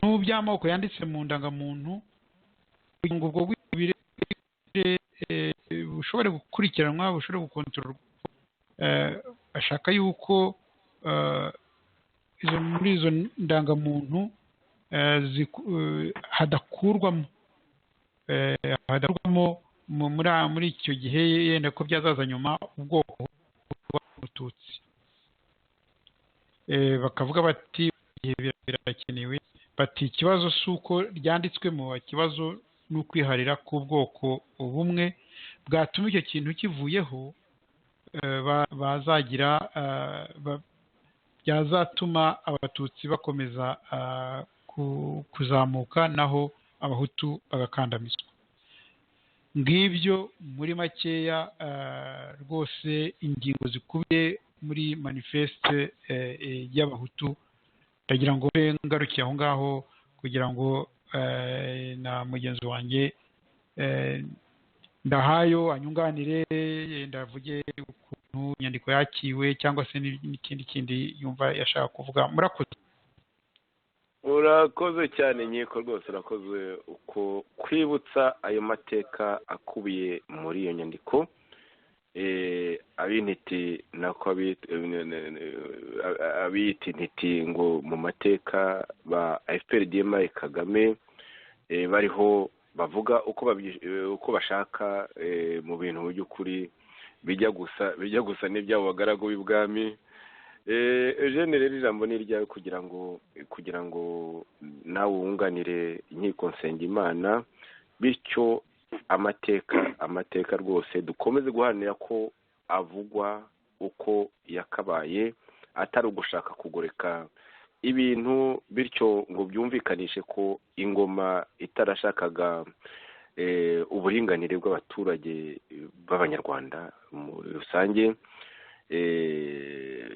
mu by'amoko yanditse mu ndangamuntu, kugira ngo ubwo bwibire bushobore gukurikiranwa, bushobore gukontororwa. Bashaka yuko muri izo ndangamuntu hadakurwamo muri icyo gihe yenda ko byazaza nyuma ubwoko bw'Abatutsi. Bakavuga bati igihe birakenewe, bati ikibazo si uko ryanditswemo, ikibazo ni ukwiharira k'ubwoko bumwe bwatuma icyo kintu kivuyeho, byazatuma Abatutsi bakomeza kuzamuka naho Abahutu bagakandamizwa. Ngibyo muri makeya rwose ingingo zikubiye muri manifeste y'Abahutu. Ndagira ngo ngarukiye aho ngaho kugira ngo na mugenzi wanjye Ndahayo anyunganire, ndavuge ukuntu inyandiko yakiwe cyangwa se n'ikindi kindi yumva yashaka kuvuga. Urakoze cyane Nkiko, rwose urakoze uko kwibutsa ayo mateka akubiye muri iyo nyandiko. Ab'intiti nako abiyita intiti ngo mu mateka ba FPR-DMI Kagame bariho bavuga uko bashaka mu bintu mu by'ukuri bijya gusa n'ibyabo bagaragu b'ibwami. Eugene, rero ijambo ni iryawe kugira ngo nawe wunganire Nkiko Nsengimana, bityo amateka rwose dukomeze guharanira ko avugwa uko yakabaye, atari ugushaka kugoreka ibintu, bityo ngo byumvikanishe ko ingoma itarashakaga uburinganire bw'abaturage b'Abanyarwanda muri rusange,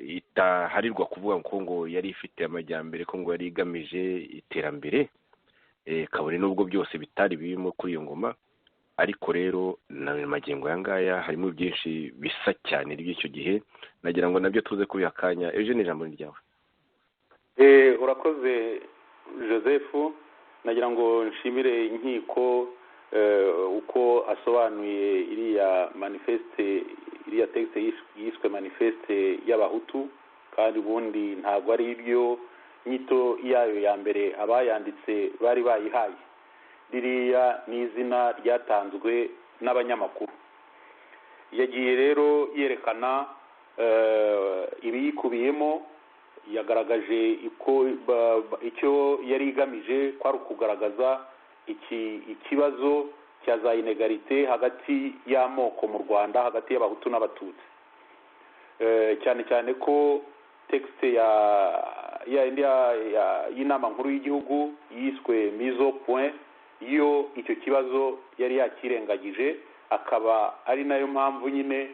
itaharirwa kuvuga ngo yari ifite amajyambere, ko ngo yari igamije iterambere, kabone n'ubwo byose bitari birimo kuri iyo ngoma. Ariko rero na magingo aya ngaya harimo byinshi bisa cyane by'icyo gihe, nagira ngo nabyo tuze kubiha akanya. Eugene, ijambo ni ryawe. Urakoze Joseph, nagira ngo nshimire Nkiko uko asobanuye iriya manifeste, iriya texte yiswe manifeste y'Abahutu, kandi ubundi ntabwo ari ibyo nyito yayo ya mbere abayanditse bari bayihaye. Ririya ni izina ryatanzwe n'abanyamakuru. Yagiye rero yerekana ibiyikubiyemo, yagaragaje icyo yari igamije ko ari ukugaragaza ikibazo cya za inegalite hagati y'amoko mu Rwanda, hagati y'Abahutu n'Abatutsi. Cyane cyane ko texte y'inama nkuru y'igihugu yiswe mise au point, iyo icyo kibazo yari yakirengagije, akaba ari nayo mpamvu nyine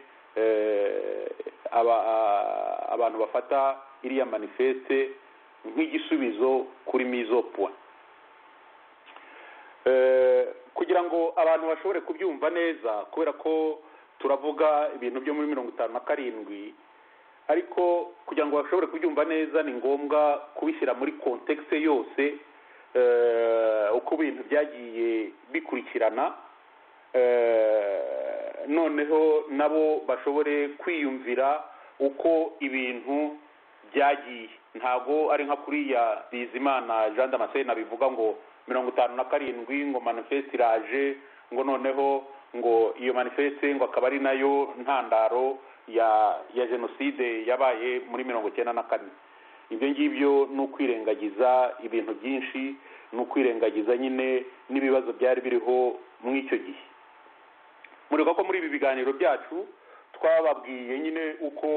abantu bafata iriya manifeste nk'igisubizo kuri mise au point. Kugira ngo abantu bashobore kubyumva neza, kubera ko turavuga ibintu byo muri 57, ariko kugira ngo bashobore kubyumva neza ni ngombwa kubishyira muri kontekste yose, uko ibintu byagiye bikurikirana, noneho nabo bashobore kwiyumvira uko ibintu byagiye. Ntago ari nka kuriya Bizimana Jean Damascene bivuga ngo 57 ngo manifeste iraje, ngo noneho ngo iyo manifeste ngo akaba ari nayo ntandaro ya jenoside yabaye muri 1994. Ibyo ngibyo ni ukwirengagiza ibintu byinshi, ni ukwirengagiza nyine n'ibibazo byari biriho muri icyo gihe. Mureka ko muri ibi biganiro byacu twababwiye nyine uko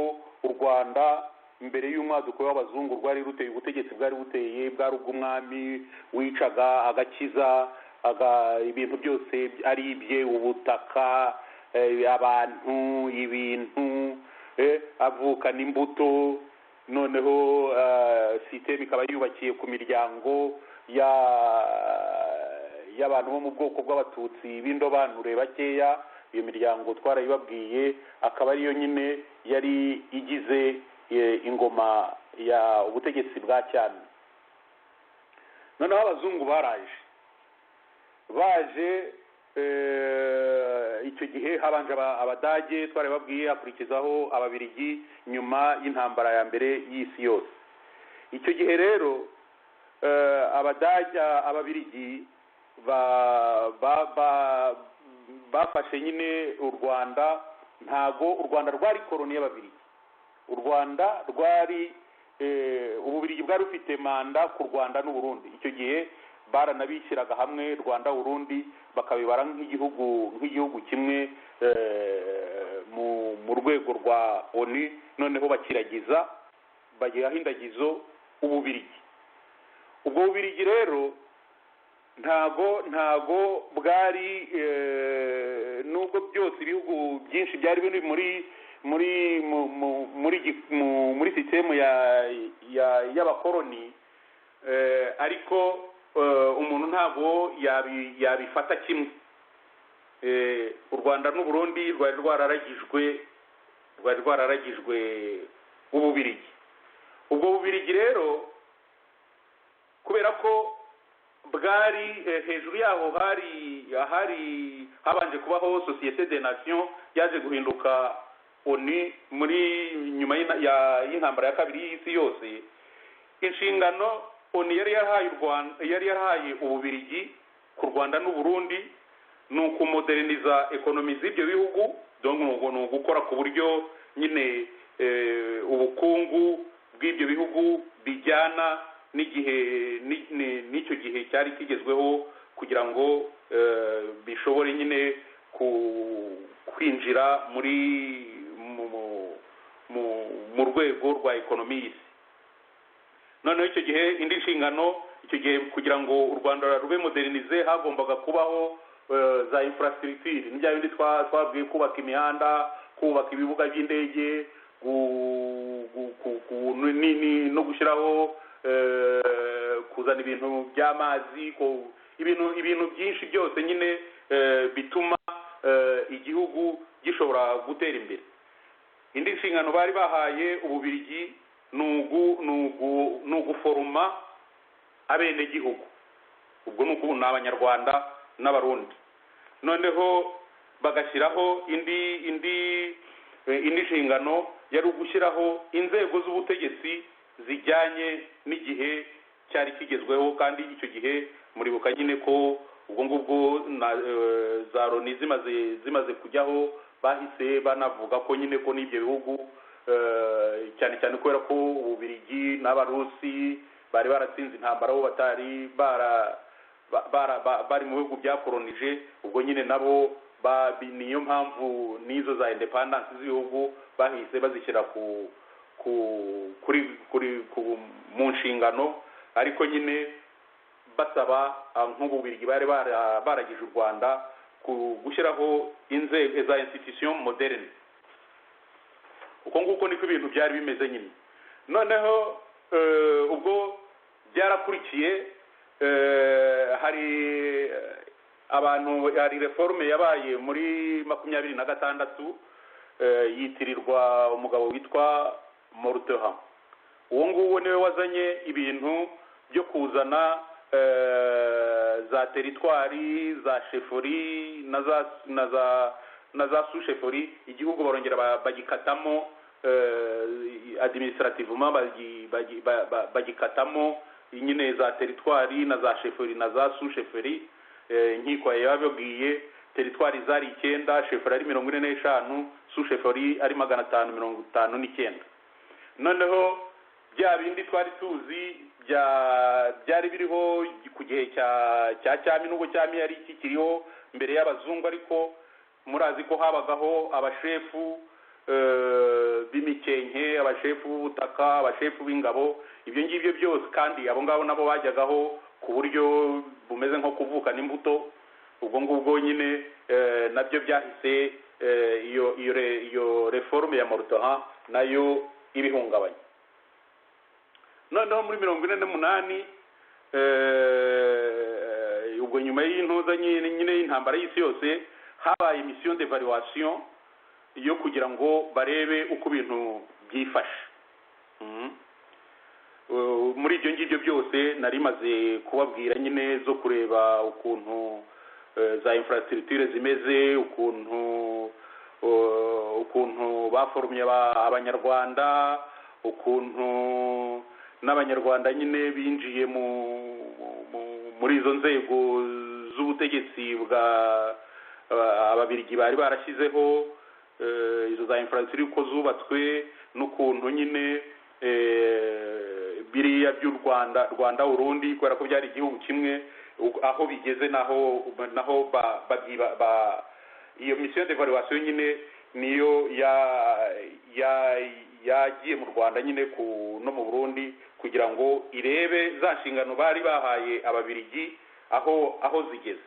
u Rwanda mbere y'umwaduko w'abazungu rwari ruteye, ubutegetsi bwari buteye bwari ubw'umwami wicaga agakiza ibintu byose ari ibye, ubutaka, abantu, ibintu, avukana imbuto, noneho system ikaba yubakiye ku miryango y'abantu bo mu bwoko bw'Abatutsi b'indobanure bakeya. Iyo miryango twarayibabwiye, akaba ariyo nyine yari igize ingoma ya ubutegetsi bwa cyane. Noneho abazungu baje icyo gihe habanje Abadage, twarababwiye, akurikizaho Ababiligi nyuma y'intambara ya mbere y'isi yose. Icyo gihe rero abadajya ababirigi bafashe nyine u Rwanda. Ntago u Rwanda rwari koloni y'ababirigi. U Rwanda rwari ububirigi bwari rufite manda ku Rwanda n'u Burundi. Icyo gihe baranabishyiraga hamwe Rwanda Burundi bakabibara nk'igihugu kimwe mu rwego rwa ONU. Noneho bakiragiza bagiraho indagizo ububirigi. Ubwo bubirigi rero ntago bwari nubwo byose ibihugu byinshi byari biri muri sisitemu y'abakoloni, ariko umuntu ntabwo yabifata kimwe. U Rwanda n'u Burundi rwari rwararagijwe ububirigi. Ubwo bubirigi rero kubera ko bwari hejuru yaho hari habanje kubaho Société des Nations yaje guhinduka ONU muri nyuma y'intambara ya kabiri y'isi yose. Inshingano ONU yari yarahaye ububirigi ku Rwanda n'u Burundi ni ukumoderniza ekonomi z'ibyo bihugu, donc ni ugukora ku buryo nyine ubukungu bw'ibyo bihugu bijyana n'igihe n'icyo gihe cyari kigezweho, kugira ngo bishobore nyine kwinjira mu rwego rwa ekonomi y'isi. Noneho icyo gihe indi nshingano, icyo gihe kugira ngo u Rwanda rube modernize hagombaga kubaho za infrastructure, n'ibya bindi twabwiye, kubaka imihanda, kubaka ibibuga by'indege, no gushyiraho kuzana ibintu by'amazi, ibintu byinshi byose nyine bituma igihugu gishobora gutera imbere. Indi nshingano bari bahaye ububirigi ni uguforoma abenegihugu. Ubwo ni abanyarwanda n'abarundi. Noneho bagashyiraho indi nshingano yari ugushyiraho inzego z'ubutegetsi zijyanye n'igihe cyari kigezweho. Kandi icyo gihe muribuka nyine ko ubwo ngubwo za Loni zimaze kujyaho, bahise banavuga ko nyine ko n'ibyo bihugu cyane cyane kubera ko ububirigi n'abarusi bari baratsinze intambara, bo batari bari mu bihugu byakolonije. Ubwo nyine nabo niyo mpamvu n'izo za independence z'ibihugu bahise bazishyira mu nshingano, ariko nyine basaba nk'ububirigi bari baragije u Rwanda gushyiraho inzego za institution moderne. Uko nguko niko ibintu byari bimeze nyine. Noneho ubwo byarakurikiye, hari reforme yabaye muri 2026 yitirirwa umugabo witwa Moruteha. Uwo nguwo niwe wazanye ibintu byo kuzana za teritwari za shefori na za sushefori. Igihugu barongera bagikatamo administrativement, bagikatamo nyine za teritwari na za shefori na za sushefori. Inkiko yababwiye teritwari zari 9, shefori ari 45, sushefori ari 559. Noneho bya bindi twari tuzi byari biriho ku gihe cya cyami, n'ubwo cyami yari kikiriho mbere y'abazungu, ariko murazi ko habagaho abashefu b'imikenke, abashefu b'ubutaka, abashefu b'ingabo. Ibyo ngibyo byose kandi abo ngabo nabo bajyagaho ku buryo bumeze nko kuvukana imbuto. Ubwo ngubwo nyine nabyo byahise iyo reforme ya Moruteha nayo ibihungabanya. Noneho muri 48 ubwo nyuma y'intuza nyine y'intambara y'isi yose habaye mission d'évaluation yo kugira ngo barebe uko ibintu byifashe. Muri ibyo ngibyo byose nari maze kubabwira nyine zo kureba ukuntu za infrastructure zimeze, ukuntu baforumye abanyarwanda, ukuntu n'abanyarwanda nyine binjiye muri izo nzego z'ubutegetsi bwa ababirigi bari barashyizeho, izo za infrastructure uko zubatswe n'ukuntu nyine biriya by'u Rwanda Burundi kubera ko byari igihugu kimwe aho bigeze naho iyo mission d'evaluation nyine niyo yagiye mu Rwanda nyine no mu Burundi kugira ngo irebe za nshingano bari bahaye ababirigi aho zigeze.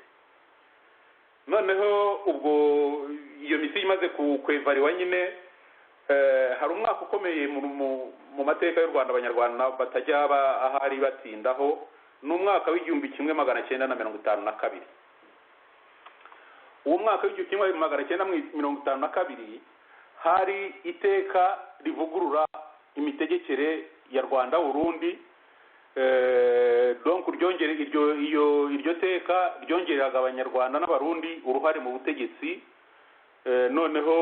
Noneho ubwo iyo misiyo imaze kwevariwa nyine hari umwaka ukomeye mu mateka y'u Rwanda abanyarwanda batajya ahari batsindaho, ni umwaka w'1952. uwo mwaka w'1952 hari iteka rivugurura imitegekere ya Rwanda Burundi, donc ryongere iryo teka ryongereraga abanyarwanda n'abarundi uruhare mu butegetsi. Noneho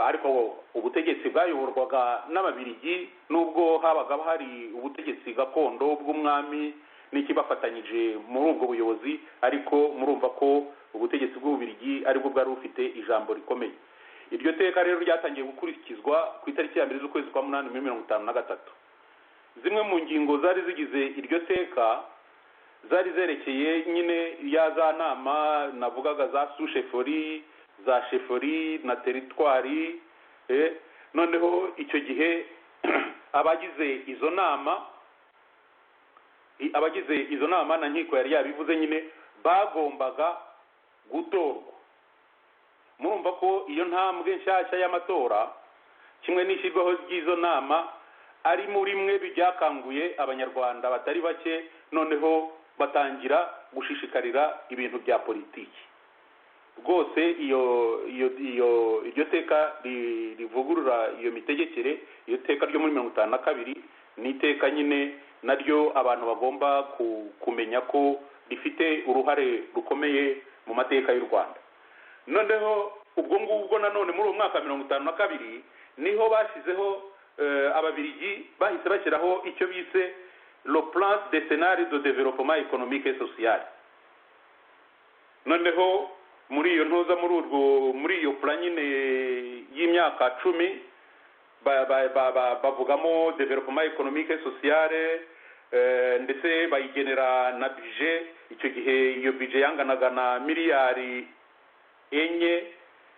ariko ubutegetsi bwayoborwaga n'ababirigi, nubwo habaga hari ubutegetsi gakondo bw'umwami n'ikibafatanyije muri ubwo buyobozi, ariko murumva ko ubutegetsi bw'ububirigi aribwo bwari bufite ijambo rikomeye. Iryo teka rero ryatangiye gukurikizwa ku itariki ya 1 z'ukwezi kwa 8 muri 1953. Zimwe mu ngingo zari zigize iryo teka zari zerekeye nyine ya za nama navugaga za sous-chefferie, za chefferie na territoire. Noneho icyo gihe abagize izo nama na nkiko yari yabivuze nyine bagombaga gutorwa. Murumva ko iyo ntambwe nshyashya y'amatora kimwe n'ishyirwaho ry'izo nama ari muri mwe byakanguye abanyarwanda batari bake, noneho batangira gushishikarira ibintu bya politiki. Rwose iryo teka rivugurura iyo mitegekere, iyo teka ryo muri 1952 ni iteka nyine naryo abantu bagomba kumenya ko rifite uruhare rukomeye mu mateka y'u Rwanda. Noneho ubwo ngubwo nanone muri uwo mwaka 1952 niho bashyizeho ababirigi bahise bashyiraho icyo bise le plan décennal de développement économique et social. Noneho muri iyo ntuza muri iyo plan nyine y'imyaka 10 bavugamo développement économique et social, ndetse bayigenera na budget. Icyo gihe iyo budget yanganaga na miliyari 4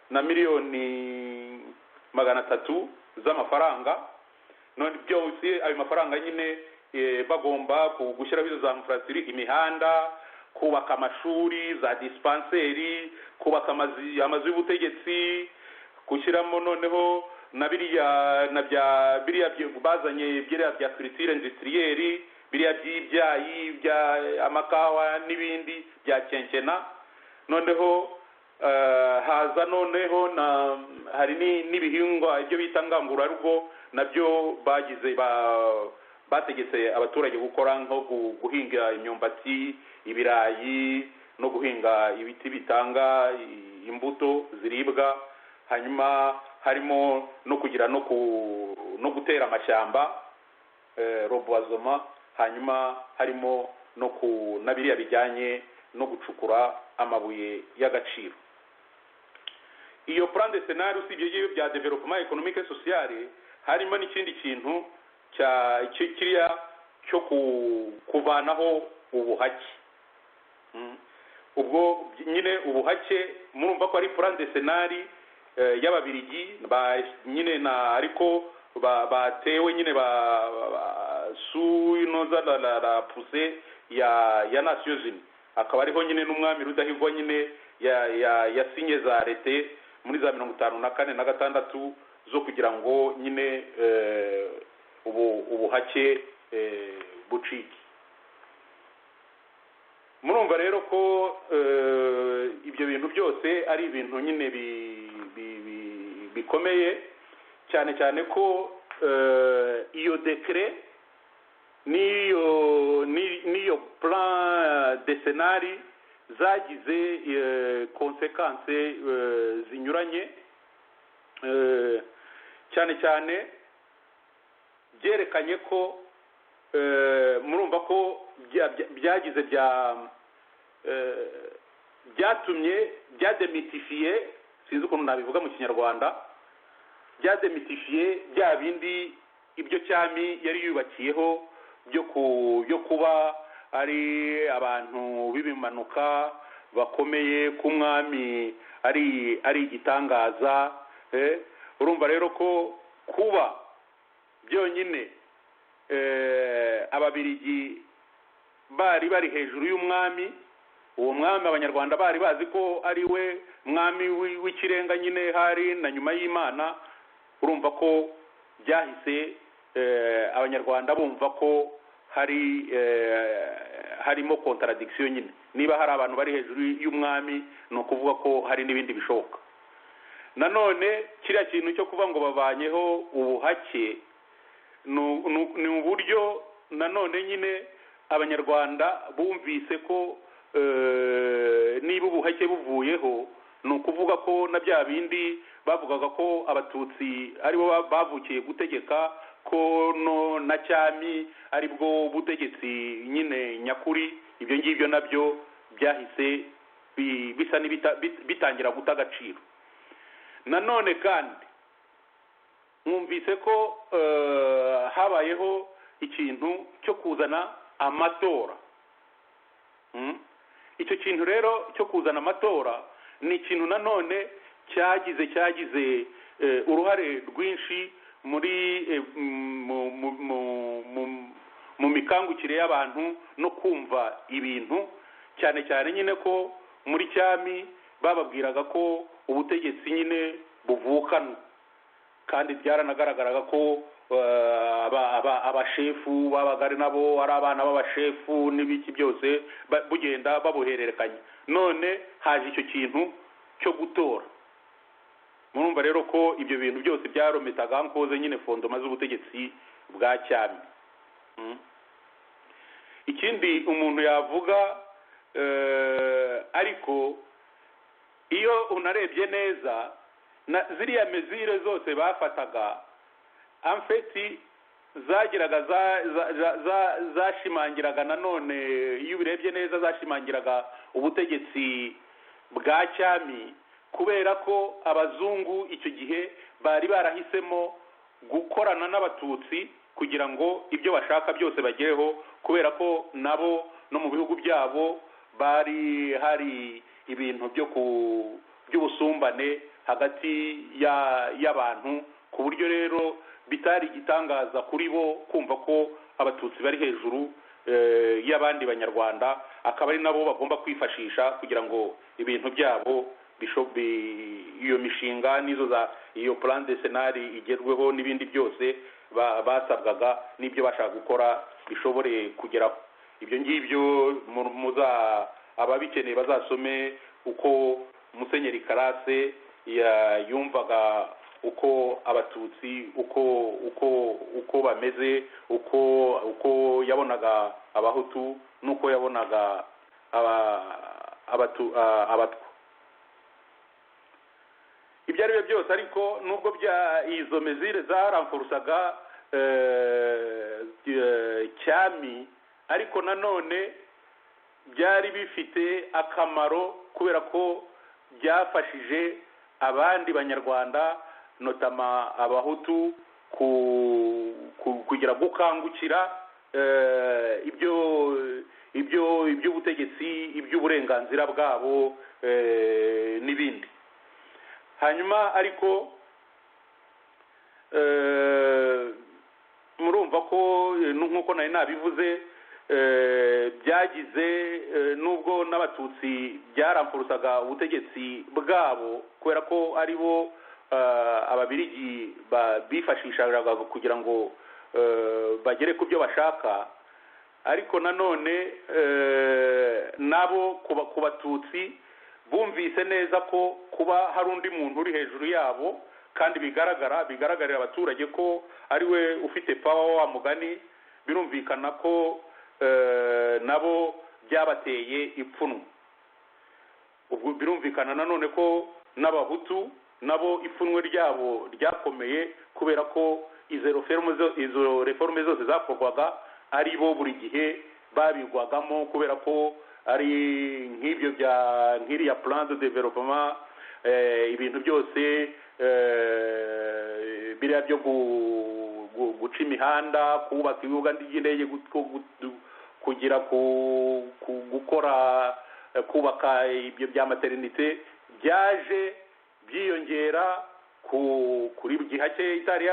na miliyoni 300 z'amafaranga. None byose ayo mafaranga nyine bagomba gushyiraho izo za infrastructure, imihanda, kubaka amashuri, za dispenseri, kubaka amazu y'ubutegetsi, gushyiramo noneho na biriya bazanye bya culture industrielle, biriya by'ibyayi, bya amakawa n'ibindi bya kenkena. Noneho haza noneho hari n'ibihingwa ibyo bita ngangurarugo, nabyo bategetse abaturage gukora nko guhinga imyumbati, ibirayi, no guhinga ibiti bitanga imbuto ziribwa. Hanyuma harimo no kugira no gutera amashyamba, reboisement. Hanyuma harimo na biriya bijyanye no gucukura amabuye y'agaciro. Iyo plan de scénario usibye bya développement économique et social, harimo n'ikindi kintu kiriya cyo kuvanaho ubuhake. Ubwo nyine ubuhake murumva ko ari plan de scénario y'ababirigi nyine ariko batewe nyine su inoza la poussée ya Nations Unies. Akaba ariho nyine n'umwami Rudahigwa nyine yasinye za leta muri za 54 na 56 zo kugira ngo nyine ubuhake bucike. Murumva rero ko ibyo bintu byose ari ibintu nyine bikomeye cyane cyane ko iyo decret niyo plan décennal zagize konsekanse zinyuranye, cyane cyane byerekanye ko murumva ko byagize byatumye byademitifiye, sinzi ukuntu nabivuga mu kinyarwanda, byademitifiye bya bindi ibyo cyami yari yubakiyeho byo kuba ari abantu b'ibimanuka bakomeye, ku mwami ari igitangaza. Urumva rero ko kuba byonyine ababirigi bari hejuru y'umwami, uwo mwami abanyarwanda bari bazi ko ari we mwami w'ikirenga nyine hari na nyuma y'Imana. Urumva ko byahise abanyarwanda bumva ko harimo contradiction nyine. Niba hari abantu bari hejuru y'umwami, ni ukuvuga ko hari n'ibindi bishoboka. Nanone kiriya kintu cyo kuba ngo bavanyeho ubuhake ni uburyo nanone nyine abanyarwanda bumvise ko niba ubuhake buvuyeho, ni ukuvuga ko na bya bindi bavugaga ko abatutsi aribo bavukiye gutegeka, ko na cyami aribwo butegetsi nyine nyakuri, ibyo ngibyo nabyo byahise bisa bitangira guta agaciro. Nanone kandi mwumvise ko habayeho ikintu cyo kuzana amatora. Icyo kintu rero cyo kuzana amatora ni ikintu nanone cyagize uruhare rwinshi muri mu mikangukire y'abantu no kumva ibintu, cyane cyane nyine ko muri cyami bababwiraga ko ubutegetsi nyine buvukanwa, kandi byaranagaragaraga ko abashefu babaga ari nabo ari abana b'abashefu n'ibiki byose bugenda babuhererekanya. None haje icyo kintu cyo gutora. Murumva rero ko ibyo bintu byose byarometaga nkoze nyine fondoma z'ubutegetsi bwa cyami. Ikindi umuntu yavuga, ariko iyo unarebye neza ziriya mezire zose bafataga amfeti zagiraga zashimangiraga nanone, iyo ubirebye neza zashimangiraga ubutegetsi bwa cyami, kubera ko abazungu icyo gihe bari barahisemo gukorana n'abatutsi kugira ngo ibyo bashaka byose bagereho, kubera ko nabo no mu bihugu byabo bari hari ibintu by'ubusumbane hagati y'abantu, ku buryo rero bitari igitangaza kuri bo kumva ko abatutsi bari hejuru y'abandi banyarwanda, akaba ari nabo bagomba kwifashisha kugira ngo ibintu byabo iyo mishinga iyo plan de scenari igerweho n'ibindi byose basabwaga n'ibyo bashaka gukora bishobore kugeraho. Ibyo ngibyo ababikeneye bazasome uko Musenyeri Karase yumvaga uko abatutsi uko bameze, uko yabonaga abahutu n'uko yabonaga abatwa. Ibyo ari byo byose ariko nubwo izo mezire zaramfurusaga cyami, ariko nanone byari bifite akamaro kubera ko byafashije abandi banyarwanda, notama abahutu, kugira gukangukira iby'ubutegetsi, iby'uburenganzira bwabo n'ibindi. Hanyuma ariko murumva ko nk'uko nari nabivuze, byagize nubwo n'abatutsi byaramfurusaga ubutegetsi bwabo, kubera ko ari bo ababirigi bifashishaga kugira ngo bagere ku byo bashaka, ariko nanone nabo ku batutsi bumvise neza ko kuba hari undi muntu uri hejuru yabo, kandi bigaragarira abaturage ko ari we ufite power wa mugani, birumvikana ko nabo byabateye ipfunwe. Ubwo birumvikana nanone ko n'abahutu nabo ipfunwe ryabo ryakomeye, kubera ko izo reforme zose zakorwaga ari bo buri gihe babigwagamo kubera ko ari nk'ibyo nk'iriya plan de développement ibintu byose biriya byo guca imihanda, kubaka ibibuga by'indege, kugira gukora kubaka ibyo bya maternité byaje byiyongera kuri gihake itari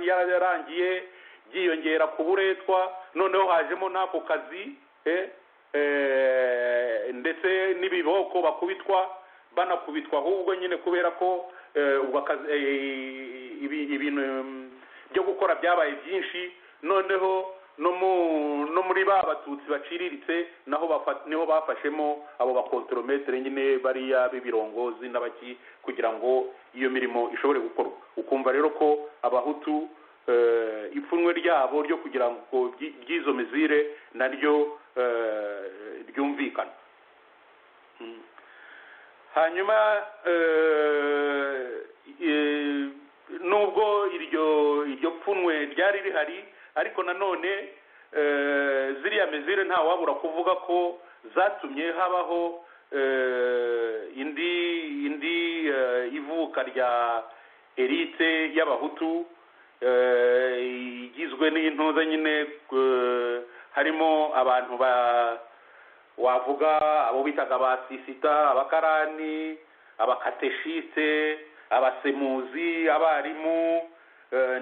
yararangiye, byiyongera ku buretwa, noneho hajemo n'ako kazi ndetse n'ibiboko bakubitwa banakubitwa ahubwo nyine kubera ko ibintu byo gukora byabaye byinshi, noneho no muri ba batutsi baciriritse niho bafashemo abo bakontrometre nyine bariya b'ibirongozi n'abaki kugira ngo iyo mirimo ishobore gukorwa. Ukumva rero ko abahutu ipfunwe ryabo ryo kugira ngo by'izo mizire naryo ryumvikana. Hanyuma nubwo iryo pfunwe ryari rihari, ariko nanone ziriya mizire nta wabura kuvuga ko zatumye habaho indi ivuka rya elite y'abahutu igizwe n'intuza nyine, harimo abantu wavuga abo bitaga abasisita, abakarani, abakateshiste, abasemuzi, abarimu,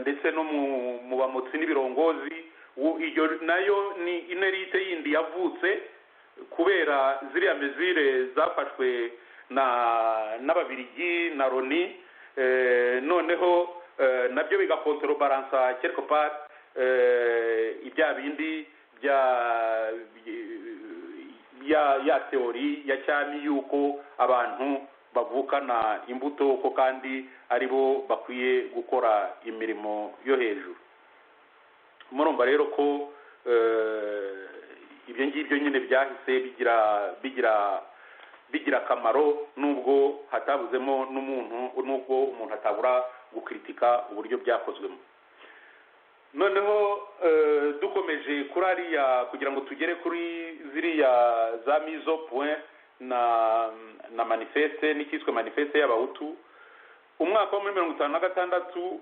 ndetse no mu bamotsi n'ibirongozi. Iyo nayo ni inerite yindi yavutse kubera ziriya mezire zafashwe n'ababirigi na Loni, noneho nabyo bigakontrobalansa quelque part ibya bindi ya teori ya cyami yuko abantu bavukana imbuto ko kandi ari bo bakwiye gukora imirimo yo hejuru. Murumva rero ko ibyo ngibyo nyine byahise bigira akamaro, nubwo hatabuzemo nubwo umuntu atabura gukritika uburyo byakozwemo. Noneho dukomeje kuri ariya kugira ngo tugere kuri ziriya za mise au point na manifeste n'ikiswe manifeste y'abahutu, umwaka wa 1956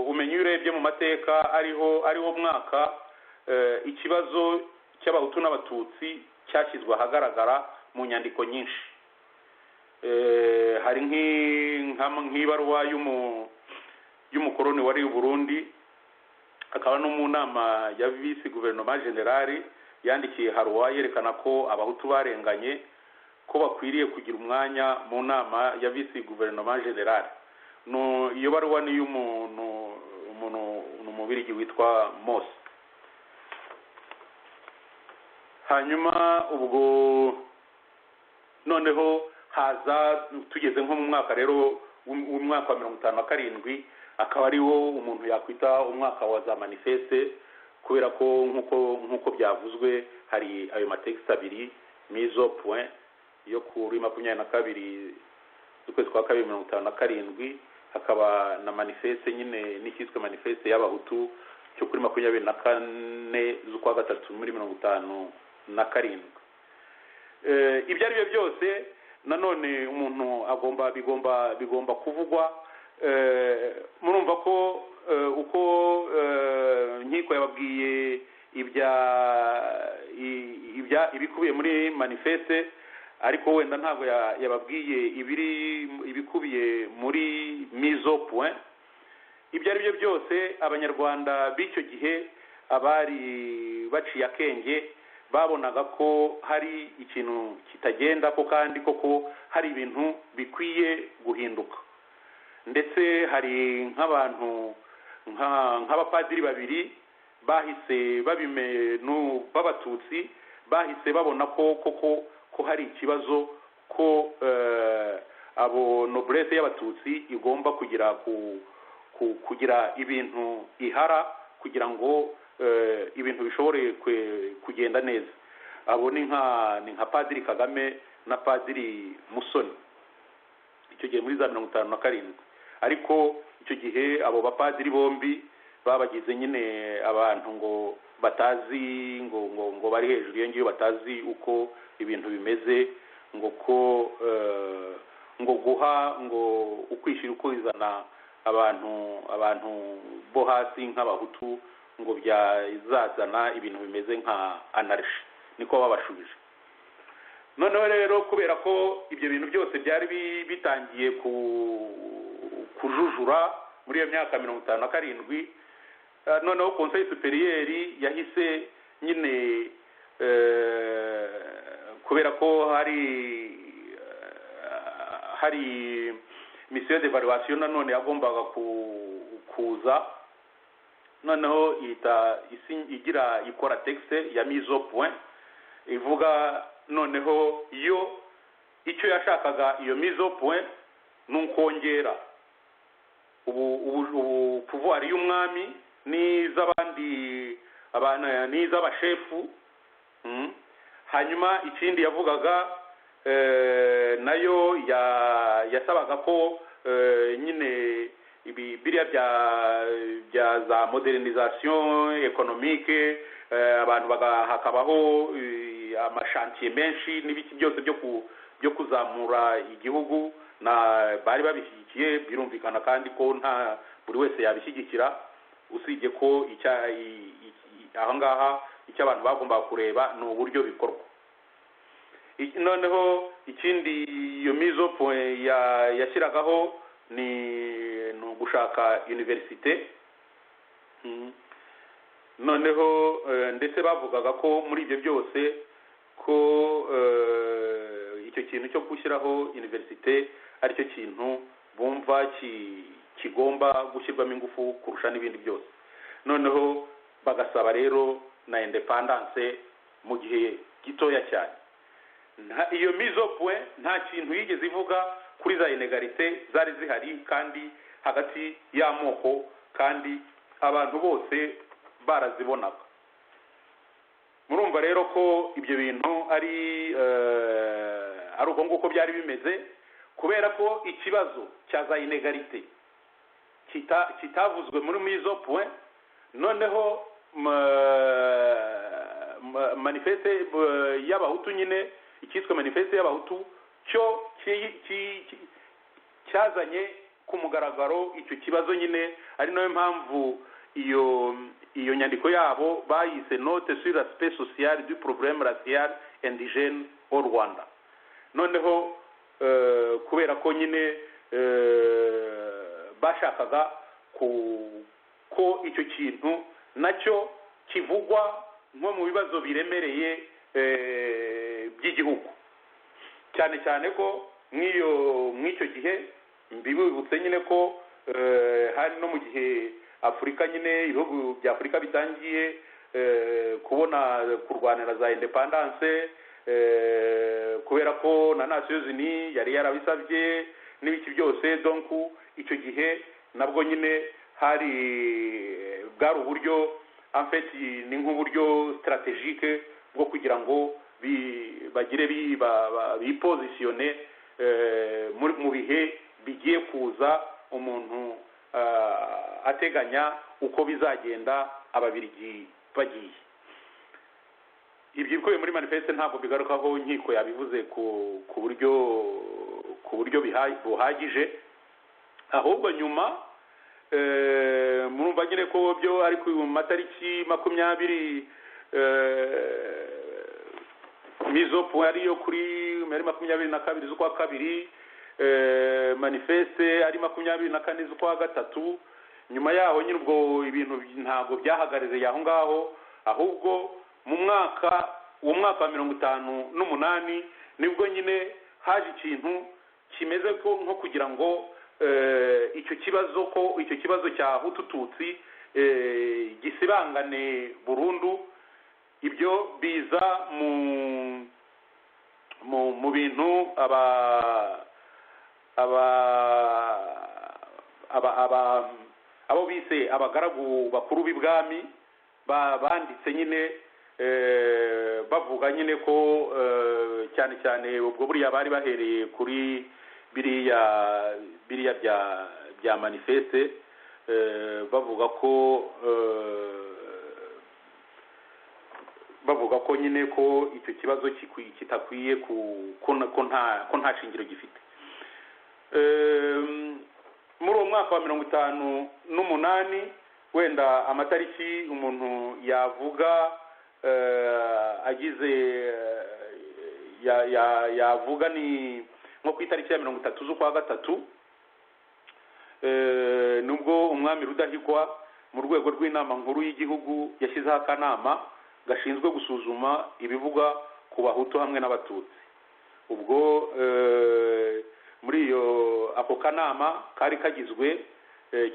umenye urebye mu mateka ariho mwaka ikibazo cy'abahutu n'abatutsi cyashyizwe ahagaragara mu nyandiko nyinshi. Hari nk'ibaruwa y'umukoroni wari u Burundi, akaba no mu nama ya vice gouvernement general yandikiye Haruwa yerekana ko abahutu barenganye, ko bakwiriye kugira umwanya mu nama ya vice gouvernement general. No, iyo baruwa ni y'umuntu umubirigi witwa Mose. Hanyuma ubwo noneho haza tugeze nko mu mwaka rero w'umwaka wa 1957, akaba ariwo umuntu yakwita umwaka wa za manifeste, kubera ko nkuko byavuzwe hari ayo matext abiri, mise au point yo kuri 22 z'ukwezi kwa 1957, hakaba na manifeste nyine n'ikiswe manifeste y'abahutu cyo kuri 24 z'ukwa gatatu muri 1957. Ibyo ari byo byose nanone umuntu bigomba kuvugwa. Murumva ko uko nkiko yababwiye ibikubiye muri manifeste, ariko wenda ntabwo yababwiye ibikubiye muri mise au point. Ibyo ari byo byose abanyarwanda b'icyo gihe abari baciye akenge babonaga ko hari ikintu kitagenda, ko kandi koko hari ibintu bikwiye guhinduka. Ndetse hari nk'abantu nk'abapadiri babiri bahise b'abatutsi bahise babona ko koko ko hari ikibazo, ko abo noblesse y'abatutsi igomba kugira ibintu ihara kugira ngo ibintu bishobore kugenda neza. Abo ni nka Padiri Kagame na Padiri Musoni icyo gihe muri za 1957. Ariko icyo gihe abo bapadiri bombi babagize nyine abantu ngo batazi ngo bari hejuru iyo ngiyo batazi uko ibintu bimeze ngo guha ngo ukwishyira ukwizana abantu bo hasi nk'abahutu ngo byazazana ibintu bimeze nka anarshi niko babashubije. noneho rero kubera ko ibyo bintu byose byari bitangiye kujujura muri iyo myaka 57, noneho conseil superieur yahise nyine kubera ko hari mission d'evaluation nanone yagombaga kuza, noneho ikora texte ya mise au point ivuga noneho icyo yashakaga iyo mise au point n'ukongera ubu pouvoir y'umwami n'iz'abashefu. hanyuma ikindi yavugaga nayo yasabaga ko nyine biriya bya za modernisation économique abantu hakabaho amashantiye menshi n'ibiki byose byo kuzamura igihugu bari babishyigikiye. birumvikana kandi ko nta buri wese yabishyigikira, usibye ko aha ngaha icyo abantu bagombaga kureba ni uburyo bikorwa. noneho ikindi iyo mise au point yashyiragaho ni ugushaka universite. noneho ndetse bavugaga ko muri ibyo byose ko icyo kintu cyo gushyiraho universite aricyo kintu bumva kigomba gushyirwamo ingufu kurusha n'ibindi byose. noneho bagasaba rero na independence mu gihe gitoya cyane. iyo mise au point nta kintu yigeze ivuga kuri za inegalite zari zihari kandi hagati y'amoko, kandi abantu bose barazibonaga. murumva rero ko ibyo bintu ari uko nguko byari bimeze, kubera ko ikibazo cya za inegalite kitavuzwe muri mise au point. noneho manifeste y'abahutu nyine ikitwa manifeste y'abahutu cyo cyazanye ku mugaragaro icyo kibazo nyine, ari nayo mpamvu iyo nyandiko yabo bayise note sur l'aspect social du problème racial indigène au Rwanda. noneho kubera ko nyine bashakaga ko icyo kintu nacyo kivugwa nko mu bibazo biremereye by'igihugu, cyane cyane ko mw'icyo gihe mbibutse nyine ko hari no mu gihe Afurika nyine ibihugu bya Afurika bitangiye kubona kurwanira za independence, kubera ko na Nations Unies yari yarabisabye n'ibiki byose. donc icyo gihe nabwo nyine bwari uburyo en fait ni nk'uburyo stratégique bwo kugira ngo bagire bipositione mu bihe bigiye kuza umuntu ateganya uko bizagenda ababirigi bagiye. ibyo bikubiye muri manifeste ntabwo bigarukaho, inkiko yabivuze ku buryo buhagije. ahubwo nyuma murumva nyine ko byo ari ku matariki 20 mise au point ariyo kuri 22 z'ukwa kabiri, manifeste ari 24 z'ukwa gatatu. nyuma yaho nyine ubwo ibintu ntabwo byahagarariye aho ngaho, ahubwo mu mwaka wa 58 nibwo nyine haje ikintu kimeze nko kugira ngo icyo kibazo cya Hutu Tutsi gisibangane burundu. ibyo biza mu bintu abo bise abagaragu bakuru b'ibwami banditse nyine bavuga nyine ko cyane cyane ubwo buriya bari bahereye kuri biriya bya manifeste, bavuga ko bavuga ko nyine ko icyo kibazo kitakwiye ko nta shingiro gifite. Muri uwo mwaka wa 1958 wenda amatariki umuntu yavuga agize yavuga ni nko ku itariki ya 30 z'ukwa gatatu, nubwo umwami Rudahigwa mu rwego rw'inama nkuru y'igihugu yashyizeho akanama gashinzwe gusuzuma ibivuga ku bahutu hamwe n'abatutsi. Ubwo muri ako kanama kari kagizwe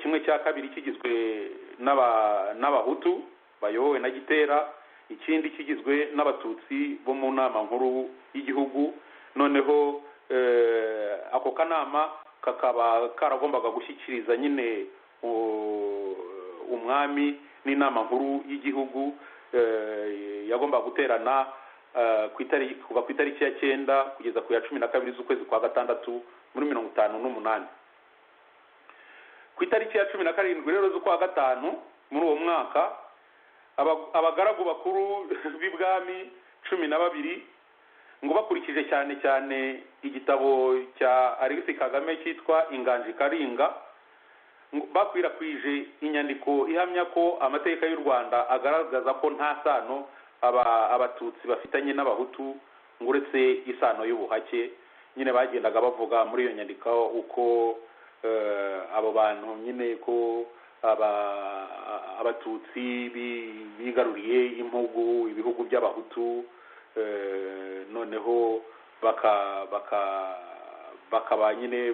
kimwe cya kabiri kigizwe n'abahutu bayobowe na Gitera, ikindi kigizwe n'abatutsi bo mu nama nkuru y'igihugu. Noneho ako kanama kakaba karagombaga gushyikiriza nyine umwami n'inama nkuru y'igihugu yagombaga guterana kuva ku itariki ya 9 kugeza ku ya 12 z'ukwezi kwa gatandatu muri 1958. Ku itariki ya 17 rero z'ukwa gatanu muri uwo mwaka abagaragu bakuru b'ibwami 12 ngo bakurikije cyane cyane igitabo cya Alexis Kagame cyitwa Inganji Karinga, bakwirakwije inyandiko ihamya ko amateka y'u Rwanda agaragaza ko nta sano abatutsi bafitanye n'abahutu ngo uretse isano y'ubuhake. Nyine bagendaga bavuga muri iyo nyandiko uko abo bantu nyine ko abatutsi bigaruriye ibihugu by'abahutu, noneho bakaba nyine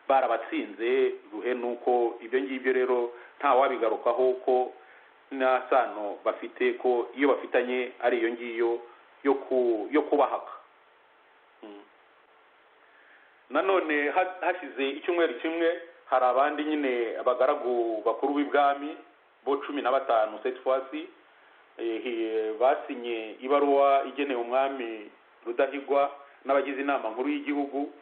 barabatsinze ruhe. Nuko ibyo ngibyo rero nta wabigarukaho ko nta sano bafite, ko iyo bafitanye ari iyo ngiyo yo kubahaka. Nanone hashize icyumweru kimwe hari abandi nyine abagaragu bakuru b'ibwami bo 15 cette fois-ci basinye ibaruwa igenewe umwami Rudahigwa n'abagize inama nkuru y'igihugu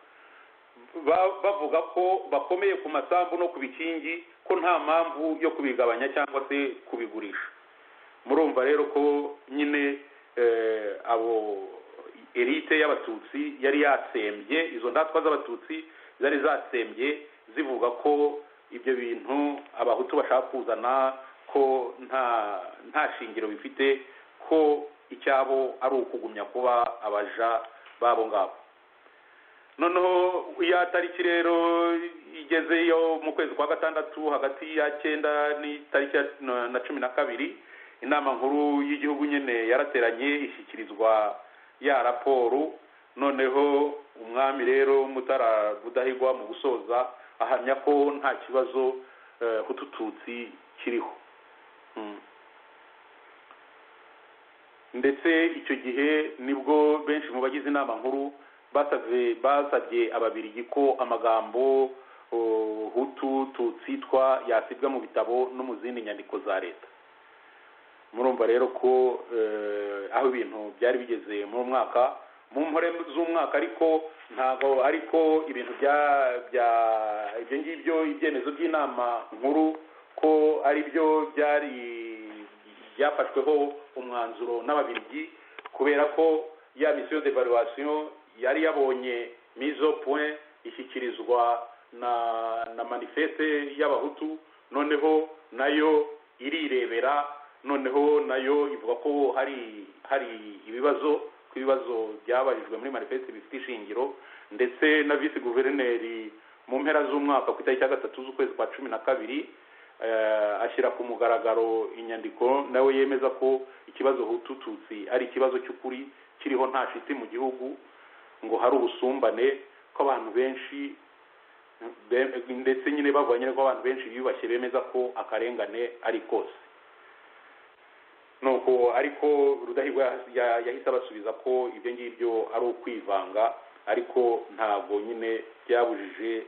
bavuga ko bakomeye ku masambu no ku bikingi, ko nta mpamvu yo kubigabanya cyangwa se kubigurisha. Murumva rero ko nyine abo elite y'abatutsi yari yatsembye, izo ndatwa z'abatutsi zari zatsembye zivuga ko ibyo bintu abahutu bashaka kuzana ko nta shingiro bifite, ko icyabo ari ukugumya kuba abaja babo ngabo. Noneho ya tariki rero igezeyo mu kwezi kwa gatandatu hagati ya 9 n'itariki na 12, inama nkuru y'igihugu nyine yarateranye ishyikirizwa ya raporo. Noneho umwami rero Mutara Rudahigwa mu gusoza ahamya ko nta kibazo hutututsi kiriho. Ndetse icyo gihe nibwo benshi mu bagize inama nkuru basabye ababirigi ko amagambo hutu tutsi yasibwa mu bitabo no mu zindi nyandiko za leta. Murumva rero ko aho ibintu byari bigeze mu mwaka mu mpore z'umwaka, ariko ntago ariko ibintu ibyo ngibyo ibyemezo by'inama nkuru ko ari byo byafashweho umwanzuro n'ababirigi, kubera ko ya mission d'évaluation yari yabonye mise au point ishyikirizwa na manifeste y'abahutu. Noneho nayo irirebera, noneho nayo ivuga ko hari ibibazo byabarijwe muri manifeste bifite ishingiro. Ndetse na vice guverineri mu mpera z'umwaka ku itariki ya 3 z'ukwezi kwa 12 ashyira ku mugaragaro inyandiko nawe yemeza ko ikibazo hutututsi ari ikibazo cy'ukuri kiriho nta shiti mu gihugu, ngo hari ubusumbane ko abantu benshi, ndetse nyine bavanye ko abantu benshi biyubashye bemeza ko akarengane ari kose. Nuko ariko Rudahigwa yahise abasubiza ko ibyo ngibyo ari ukwivanga, ariko ntabwo nyine byabujije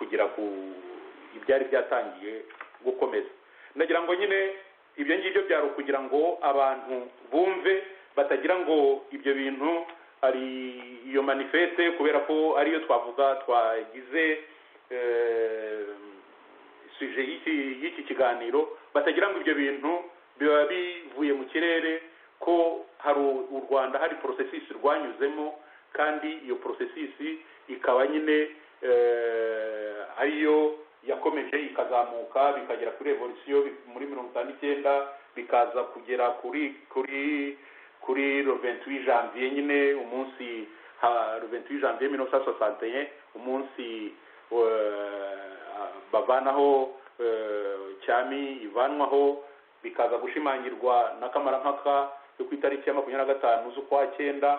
kugira ku ibyari byatangiye gukomeza. Ndagira ngo nyine ibyo ngibyo byari kugira ngo abantu bumve, batagira ngo ibyo bintu ari iyo manifeste, kubera ko ariyo twagize sujet y'iki kiganiro, batagira ngo ibyo bintu biba bivuye mu kirere ko hari u Rwanda hari porosesisi rwanyuzemo, kandi iyo porosesisi ikaba nyine ariyo yakomeje ikazamuka bikagera kuri revolisiyo muri 1959, bikaza kugera kuri le 28 janvier nyine umunsi le 28 janvier 1961 umunsi bavanaho cyami ivanwaho, bikaza gushimangirwa na kamarampaka yo ku itariki ya 25 z'ukwa cyenda.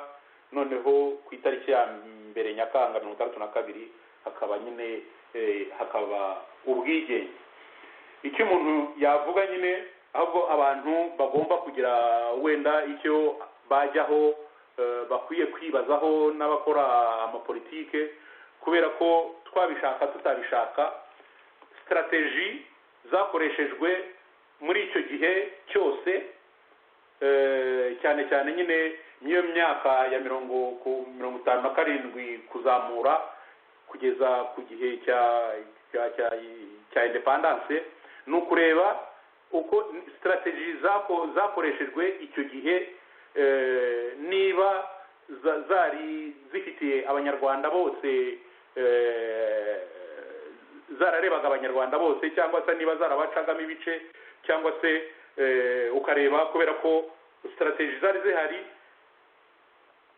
Noneho ku itariki ya mbere Nyakanga 1962 hakaba nyine hakaba ubwigenge. Icyo umuntu yavuga nyine ahubwo abantu bagomba kugira wenda icyo bajyaho bakwiye kwibazaho n'abakora amapolitike, kubera ko twabishaka tutabishaka strategy zakoreshejwe muri icyo gihe cyose, cyane cyane nyine niyo myaka ya 57 kuzamura kugeza ku gihe cya independence, ni ukureba uko strategy zakoreshejwe icyo gihe niba zari zifitiye abanyarwanda bose, zararebaga abanyarwanda bose, cyangwa se niba zarabacagamo ibice, cyangwa se ukareba, kubera ko strategy zari zihari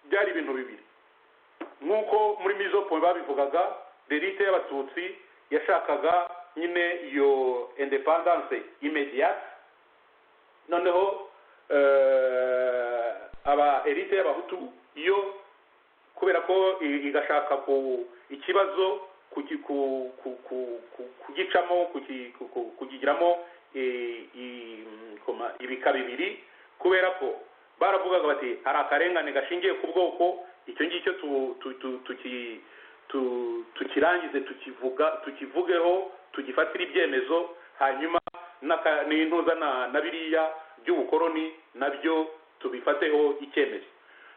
byari ibintu bibiri. Nk'uko muri mizopo babivugaga, l'élite y'abatutsi yashakaga nyine iyo independence immediate, noneho aba élite y'abahutu yo kubera ko igashaka ku ikibazo kugicamo kugigiramo ibika bibiri, kubera ko baravugaga bati hari akarengane gashingiye ku bwoko, icyo ngicyo tukirangize tukivugeho tugifatira ibyemezo, hanyuma n'intuza na biriya by'ubukoroni nabyo tubifateho icyemezo.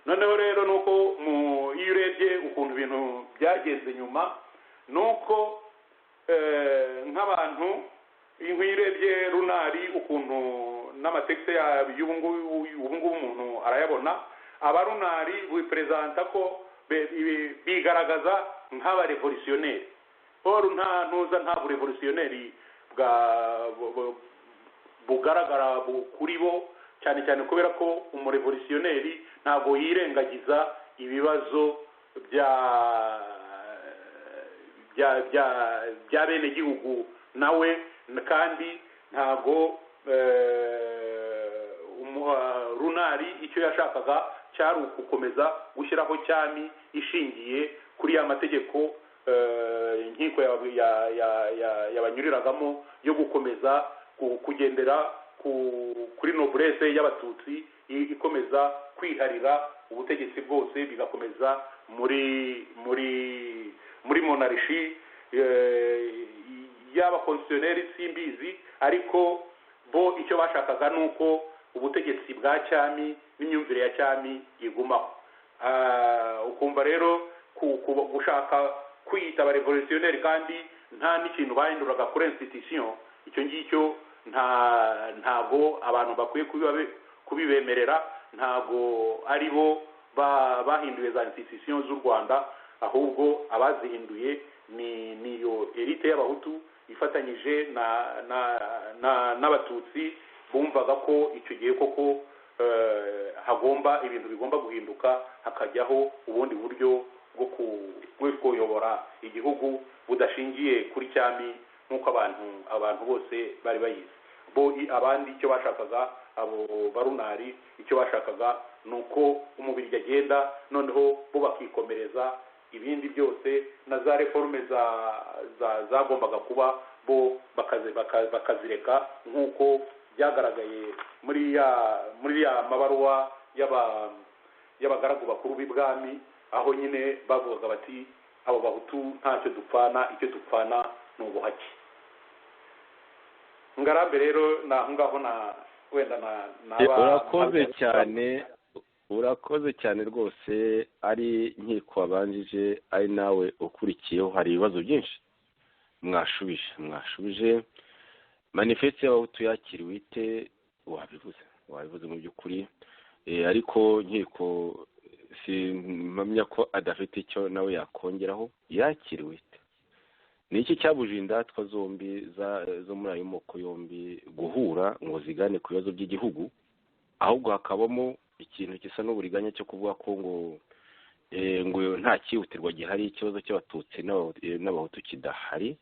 Noneho rero nuko iyo urebye ukuntu ibintu byagenze nyuma, nuko nk'abantu nk'irebye runari ukuntu n'amatekste y'ubu ngubu umuntu arayabona, abarunari bipresenta ko bigaragaza nk'abarevolutionneri. Or nta burevolutionneri bugaragara kuri bo, cyane cyane kubera ko umurevolutionneri ntabwo yirengagiza ibibazo bya bene gihugu nawe, kandi ntabwo runari icyo yashakaga cyari gukomeza gushyiraho cyami ishingiye kuri ya mategeko inkiko yabanyuriragamo yo gukomeza kugendera kuri noblesse y'abatutsi, ikomeza kwiharira ubutegetsi bwose, bigakomeza muri monarchie y'aba constitutionnel simbizi, ariko bo icyo bashakaga nuko ubutegetsi bwa cyami n'imyumvire ya cyami igumaho. Ukumva rero gushaka kwiyita abarevolutionneri kandi nta n'ikintu bahinduraga kuri institution, icyo ngicyo ntago abantu bakwiye kubibemerera, ntago ari bo bahinduye za institution z'u Rwanda, ahubwo abazihinduye ni iyo elite y'abahutu ifatanyije n'abatutsi bumvaga ko icyo gihe koko ibintu bigomba guhinduka, hakajyaho ubundi buryo bwo kuyobora igihugu budashingiye kuri cyami nk'uko abantu bose bari bayizi. Bo abandi icyo bashakaga, abo barunari icyo bashakaga ni uko umubiri agenda, noneho bo bakikomereza ibindi byose, na za reforme zagombaga kuba bo bakazireka, nk'uko byagaragaye muri ya mabaruwa y'abagaragu bakuru b'ibwami, aho nyine bavugaga bati abo bahutu ntacyo dupfana, icyo dupfana ni ubuhake. Ngarambe rero naho ngaho urakoze cyane rwose. ari nkiko wabanjije, ari nawe ukurikiyeho, hari ibibazo byinshi mwashubije. Manifeste y'abahutu yakiriwe ite? wabivuze mu by'ukuri, ariko nkiko simpamya ko adafite icyo nawe yakongeraho. yakiriwe ni iki cyabujije indatwa zombi zo muri ayo moko yombi guhura ngo zigane ku bibazo by'igihugu, ahubwo hakabamo ikintu gisa n'uburiganya cyo kuvuga ko ngo nta cyihutirwa gihari, ikibazo cy'abatutsi n'abahutu kidahari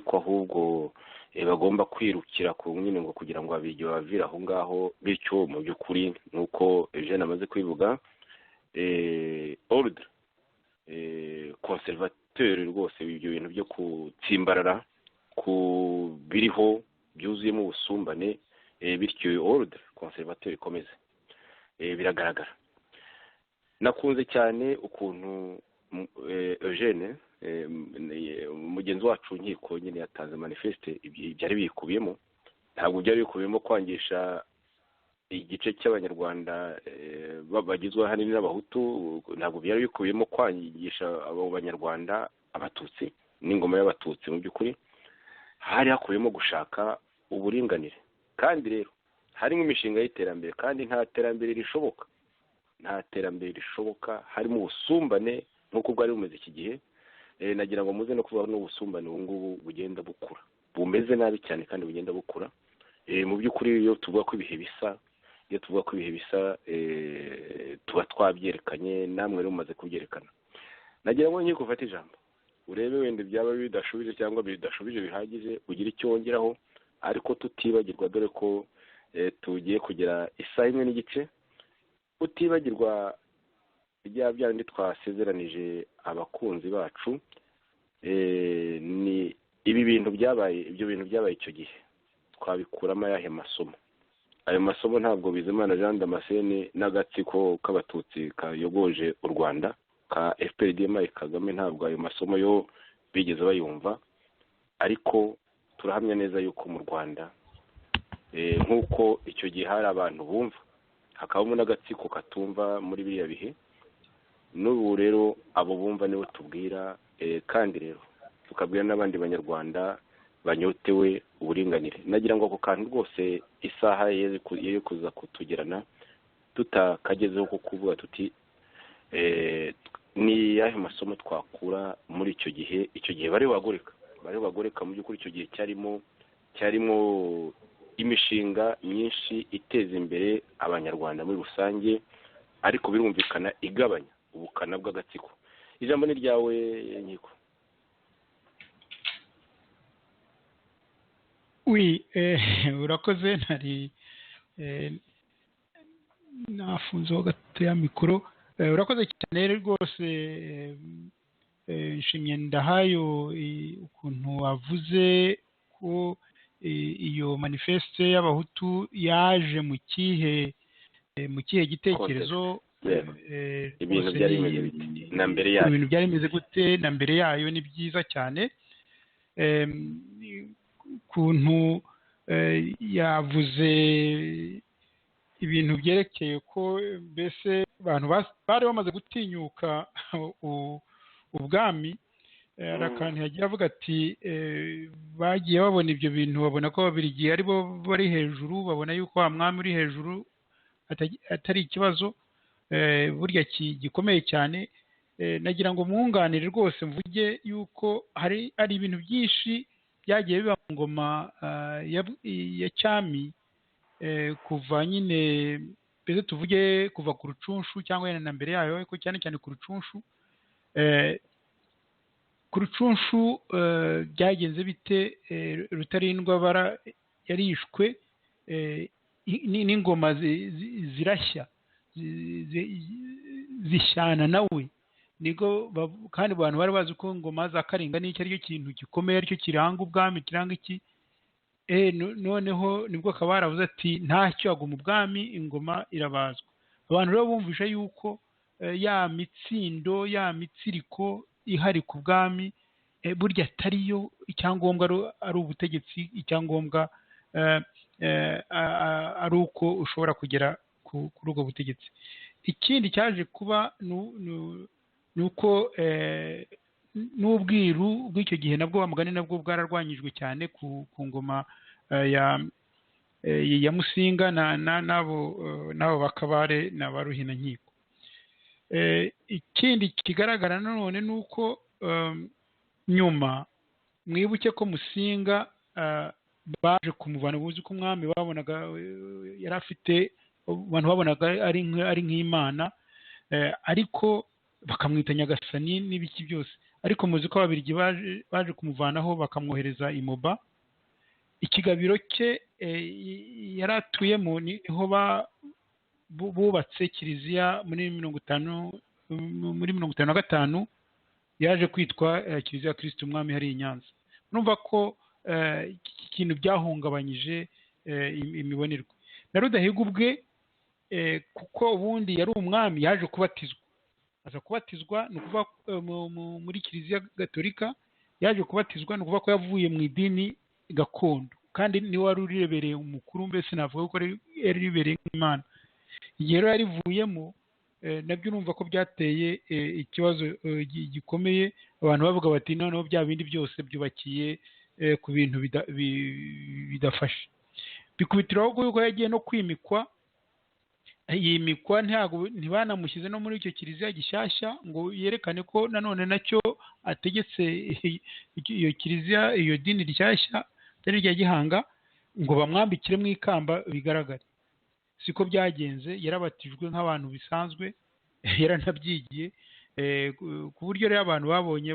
ko ahubwo bagomba kwirukira ku nyine ngo kugira ngo abiryo bavire aho ngaho. Bityo mu by'ukuri nuko Eugene amaze kwivuga, ordre conservateur rwose, ibyo bintu byo gutsimbarara ku biriho byuzuyemo ubusumbane, bityo ordre conservateur ikomeze. Biragaragara. Nakunze cyane ukuntu Eugene mugenzi wacu nkiko nyine yatanze manifeste byari bikubiyemo. Ntabwo byari bikubiyemo kwangisha igice cy'abanyarwanda bagizwe ahanini n'abahutu, ntabwo byari bikubiyemo kwangisha abo banyarwanda abatutsi n'ingoma y'abatutsi. mu by'ukuri hari hakubiyemo gushaka uburinganire, kandi rero harimo imishinga y'iterambere, kandi nta terambere rishoboka harimo ubusumbane nk'uko bwari bumeze iki gihe. Nagira ngo muze no kuvuga n'ubusumbane ubu ngubu bugenda bukura, bumeze nabi cyane kandi bugenda bukura. Mu by'ukuri iyo tuvuga ko ibihe bisa tuba twabyerekanye, namwe rero mumaze kubyerekana. nagira ngo nkiko ufate ijambo urebe wenda byaba bidashubije cyangwa bidashubije bihagije, ugira icyo wongeraho, ariko tutibagirwa dore ko tugiye kugera isaha 1:15, utibagirwa bya byandi twasezeranije abakunzi bacu. Ni ibyo bintu byabaye icyo gihe twabikuramo ayahe masomo. Ayo masomo ntabwo Bizimana Jean Damascene n'agatsiko k'abatutsi kayogoje u Rwanda ka FPRDM Kagame, ntabwo ayo masomo yo bigeze bayumva, ariko turahamya neza yuko mu Rwanda nk'uko icyo gihe hari abantu bumva, hakabamo n'agatsiko katumva muri biriya bihe. N'ubu rero abo bumva nibo tubwira, kandi rero tukabwira n'abandi banyarwanda banyotewe uburinganire. nagira ngo ako kantu rwose isaha yo kuza kutugerana tutakagezeho ko kuvuga tuti ni yahe masomo twakura muri icyo gihe bari bagoreka. Mu by'ukuri icyo gihe cyarimo imishinga myinshi iteza imbere abanyarwanda muri rusange, ariko birumvikana igabanya ubukana bw'agatsiko. Ijambo ni ryawe nkiko. urakoze. ntari nafunzeho gato ya mikoro. urakoze cyane rwose. nshimye Ndahayo ukuntu wavuze ko iyo manifeste y'abahutu yaje mu kihe gitekerezo. ibintu byari bimeze na mbere yayo, ibintu byari bimeze gute na mbere yayo. ni byiza cyane ukuntu yavuze ibintu byerekeye ko mbese abantu bari bamaze gutinyuka ubwami. hari akantu yagiye avuga ati bagiye babona ibyo bintu, babona ko Ababiligi ari bo bari hejuru, babona yuko wa mwami uri hejuru atari ikibazo burya gikomeye cyane. nagira ngo mwunganire rwose mvuge yuko hari ibintu byinshi byagiye biba mu ngoma ya cyami kuva nyine mbese tuvuge kuva ku Rucunshu cyangwa na mbere yayo, ariko cyane cyane ku Rucunshu. ku Rucunshu byagenze bite? Rutarindwa yarishwe n'ingoma zirashya zishyana nawe. kandi abantu bari bazi ko ingoma za Karinga n'icyo ari cyo kintu gikomeye, aricyo kiranga ubwami, kiranga iki. noneho nibwo akaba yaravuze ati ntacyo aguma ubwami, ingoma irabazwa. abantu rero bumvisha yuko ya mitsindo, ya mitsiriko ihari ku bwami burya atariyo icyangombwa ari ubutegetsi. icyangombwa ari uko ushobora kugera kuri ubwo butegetsi. ikindi cyaje kuba ni uko n'ubwiru bw'icyo gihe nabwo bamugani nabwo bwararwanyijwe cyane ku ngoma ya Musinga n'abo bakabare n'aba Ruhinankiko. Ikindi kigaragara nanone ni uko nyuma mwibuke ko Musinga baje kumuvana, ubuzi ko umwami babonaga yari afite, abantu babonaga ari nk'Imana, ariko bakamwita Nyagasani n'ibiki byose, ariko muzi ko Ababiligi baje kumuvanaho bakamwohereza i Moba. Ikigabiro cye yari atuyemo niho bubatse kiliziya muri 1955 yaje kwitwa kiliziya ya Kristo Umwami hari i Nyanza. Numva ko iki kintu byahungabanyije imibonerwe na Rudahigwa ubwe, kuko ubundi yari umwami, yaje kubatizwa, aza kubatizwa ni ukuvuga muri kiliziya gatolika, yaje kubatizwa ni ukuvuga ko yavuye mu idini gakondo, kandi niwe wari urirebereye umukuru, mbese navuga ko yari ribereye nk'Imana. Igihe rero yarivuyemo, nabyo urumva ko byateye ikibazo gikomeye, abantu bavuga bati noneho bya bindi byose byubakiye ku bintu bidafashe. Bikubitiraho ko yagiye no kwimikwa, yimikwa ntibanamushyize no muri icyo kiliziya gishyashya ngo yerekane ko nanone nacyo ategetse iyo kiliziya, iyo dini rishyashya atari rya Gihanga, ngo bamwambikire mu ikamba bigaragare. Siko byagenze, yarabatijwe nk'abantu bisanzwe, yaranabyigiye, ku buryo rero abantu babonye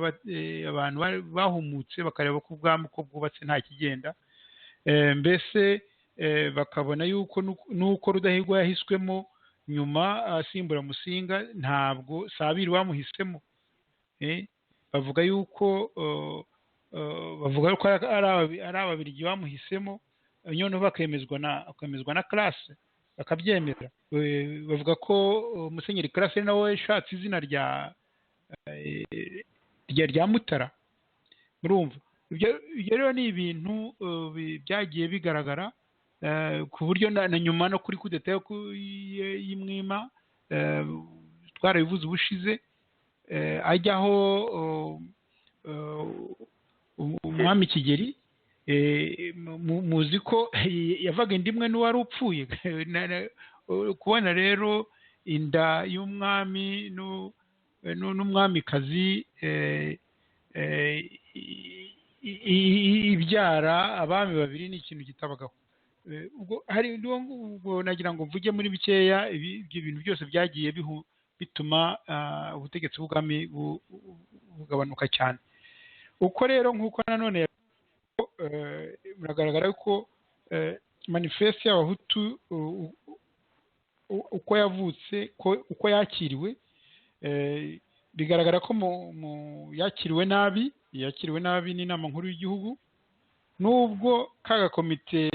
abantu bahumutse bakareba ko ubwami uko bwubatse nta kigenda, mbese bakabona yuko nuko Rudahigwa yahiswemo nyuma asimbura Musinga, ntabwo Sabiri bamuhisemo. Bavuga yuko ari Ababiligi bamuhisemo, noneho bakemezwa na classe, bakabyemera. Bavuga ko Musenyeri Classe nawe yashatse izina rya Mutara. Murumva ibyo rero ni ibintu byagiye bigaragara, ku buryo na nyuma no kuri kudeta y'Imwima twarabivuze ubushize, ajyaho umwami Kigeli, muzi ko yavaga inda imwe n'uwari upfuye. Kubona rero inda y'umwami n'umwamikazi ibyara abami babiri ni ikintu kitabagaho. Ubwo nagira ngo mvuge muri bikeya ibyo bintu byose byagiye bituma ubutegetsi bw'ubwami bugabanuka cyane. Uko rero nk'uko nanone biragaragara ko manifeste y'Abahutu uko yavutse, uko yakiriwe, bigaragara ko yakiriwe nabi n'inama nkuru y'igihugu, nubwo kaga komite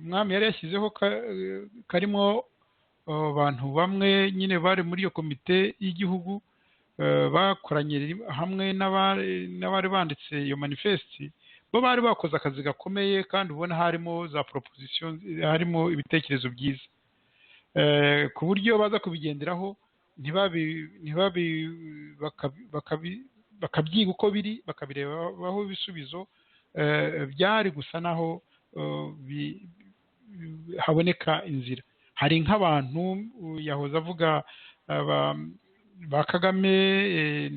umwami yari yashyizeho karimo abantu bamwe nyine bari muri iyo komite y'igihugu, bakoranye hamwe n'abari banditse iyo manifeste, bo bari bakoze akazi gakomeye, kandi ubona harimo za proposition, harimo ibitekerezo byiza, ku buryo baza kubigenderaho bakabyiga uko biri, bakabirebaho ibisubizo, byari gusa naho haboneka inzira. Hari nk'abantu yahoze avuga ba Kagame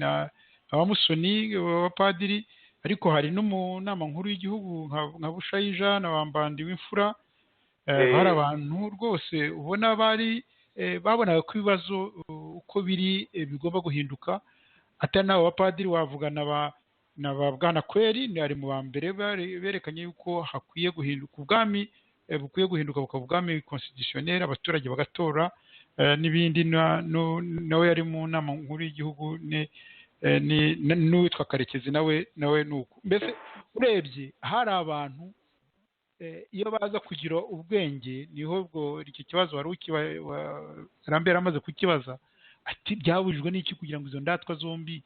aba Musoni, abapadiri, ariko hari no mu nama nkuru y'igihugu nka Bushayija na Bambandi w'imfura, hari abantu rwose ubona babonaga ko ibibazo uko biri bigomba guhinduka. Atari n'abo bapadiri wavuga na ba Bwanakweli, ari mu ba mbere berekanye yuko hakwiye guhinduka ubwami, bukwiye guhinduka bukaba ubwami constitutionnel, abaturage bagatora n'ibindi. Nawe yari mu nama nkuru y'igihugu, n'uwitwa Karekezi nawe nuko. Mbese urebye hari abantu iyo baza kugira ubwenge, niho ubwo iki kibazo wari Rambera amaze kukibaza ati byabujijwe n'iki kugira ngo izo ndatwa zombi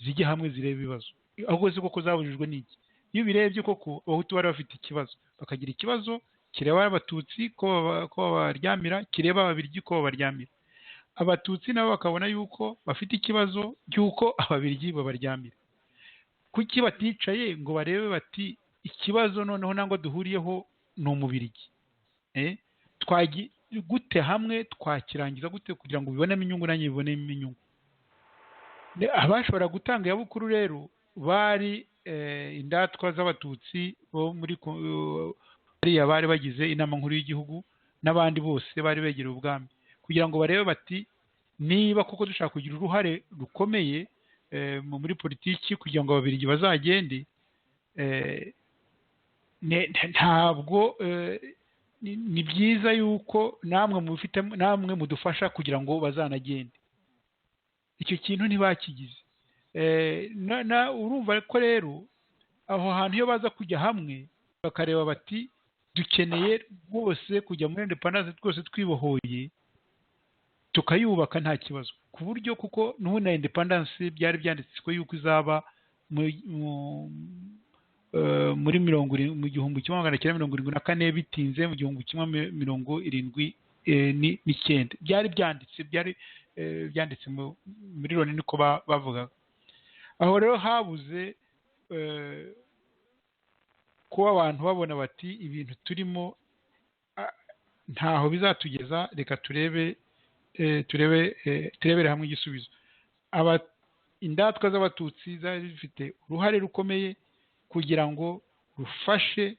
zijye hamwe zirebe ibibazo. Ahubwo se koko zabujijwe n'iki? Iyo birebye koko Abahutu bari bafite ikibazo, bakagira ikibazo kireba Abatutsi ko babaryamira, kireba Ababiligi ko babaryamira. Abatutsi nabo bakabona yuko bafite ikibazo cy'uko Ababiligi babaryamira. Kuki baticaye ngo barebe bati ikibazo noneho nangwa duhuriyeho ni Umubirigi, gute hamwe twakirangiza gute kugira ngo bibonemo inyungu nanjye bibonemo inyungu. Abashobora gutanga iyabukuru rero bari indatwa z'abatutsi bo muri bariya bari bagize inama nkuru y'igihugu n'abandi bose bari begereye ubwami, kugira ngo barebe bati niba koko dushaka kugira uruhare rukomeye muri politiki kugira ngo ababiligi bazagende, ntabwo ni byiza yuko namwe mudufasha kugira ngo bazanagende. Icyo kintu ntibakigize. Urumva ko rero aho hantu iyo baza kujya hamwe bakareba bati dukeneye rwose kujya muri independence twose twibohoye tukayubaka nta kibazo, ku buryo kuko n'ubu na independence byari byanditswe yuko izaba muri 1974 bitinze mu 1979 byari byanditse muri Loni niko bavugaga. Aho rero habuze kuba abantu babona bati ibintu turimo ntaho bizatugeza, reka turebere hamwe igisubizo. Indatwa z'abatutsi zari zifite uruhare rukomeye kugira ngo rufashe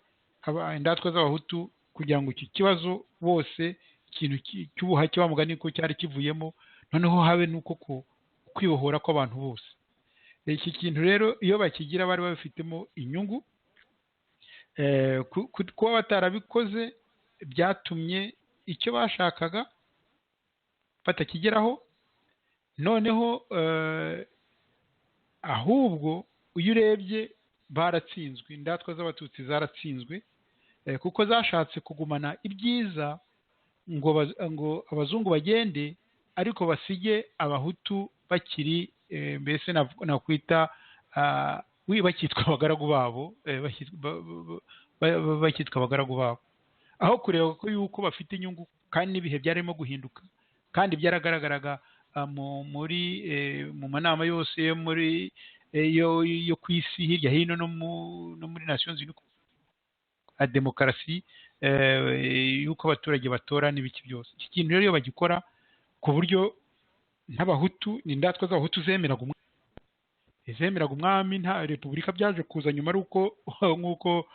indatwa z'abahutu kugira ngo iki kibazo bose ikintu cy'ubuhake bamugani ko cyari kivuyemo, noneho habe nuko kwibohora kw'abantu bose. Iki kintu rero iyo bakigira bari babifitemo inyungu, kuba batarabikoze byatumye icyo bashakaga batakigeraho. Noneho ahubwo iyo urebye baratsinzwe, indatwa z'abatutsi zaratsinzwe kuko zashatse kugumana ibyiza ngo abazungu bagende ariko basige abahutu bakiri mbese nakwita bakitwa abagaragu babo, bakitwa abagaragu babo, aho kureba ko yuko bafite inyungu kandi n'ibihe byarimo guhinduka kandi byaragaragaraga mu manama yose yo ku isi hirya hino no muri Nations Unies, demokarasi yuko abaturage batora n'ibiki byose. Iki kintu rero iyo bagikora ku buryo n'abahutu n'indatwa z'abahutu zemeraga umwami, nta repubulika byaje kuza nyuma ari uko nk'uko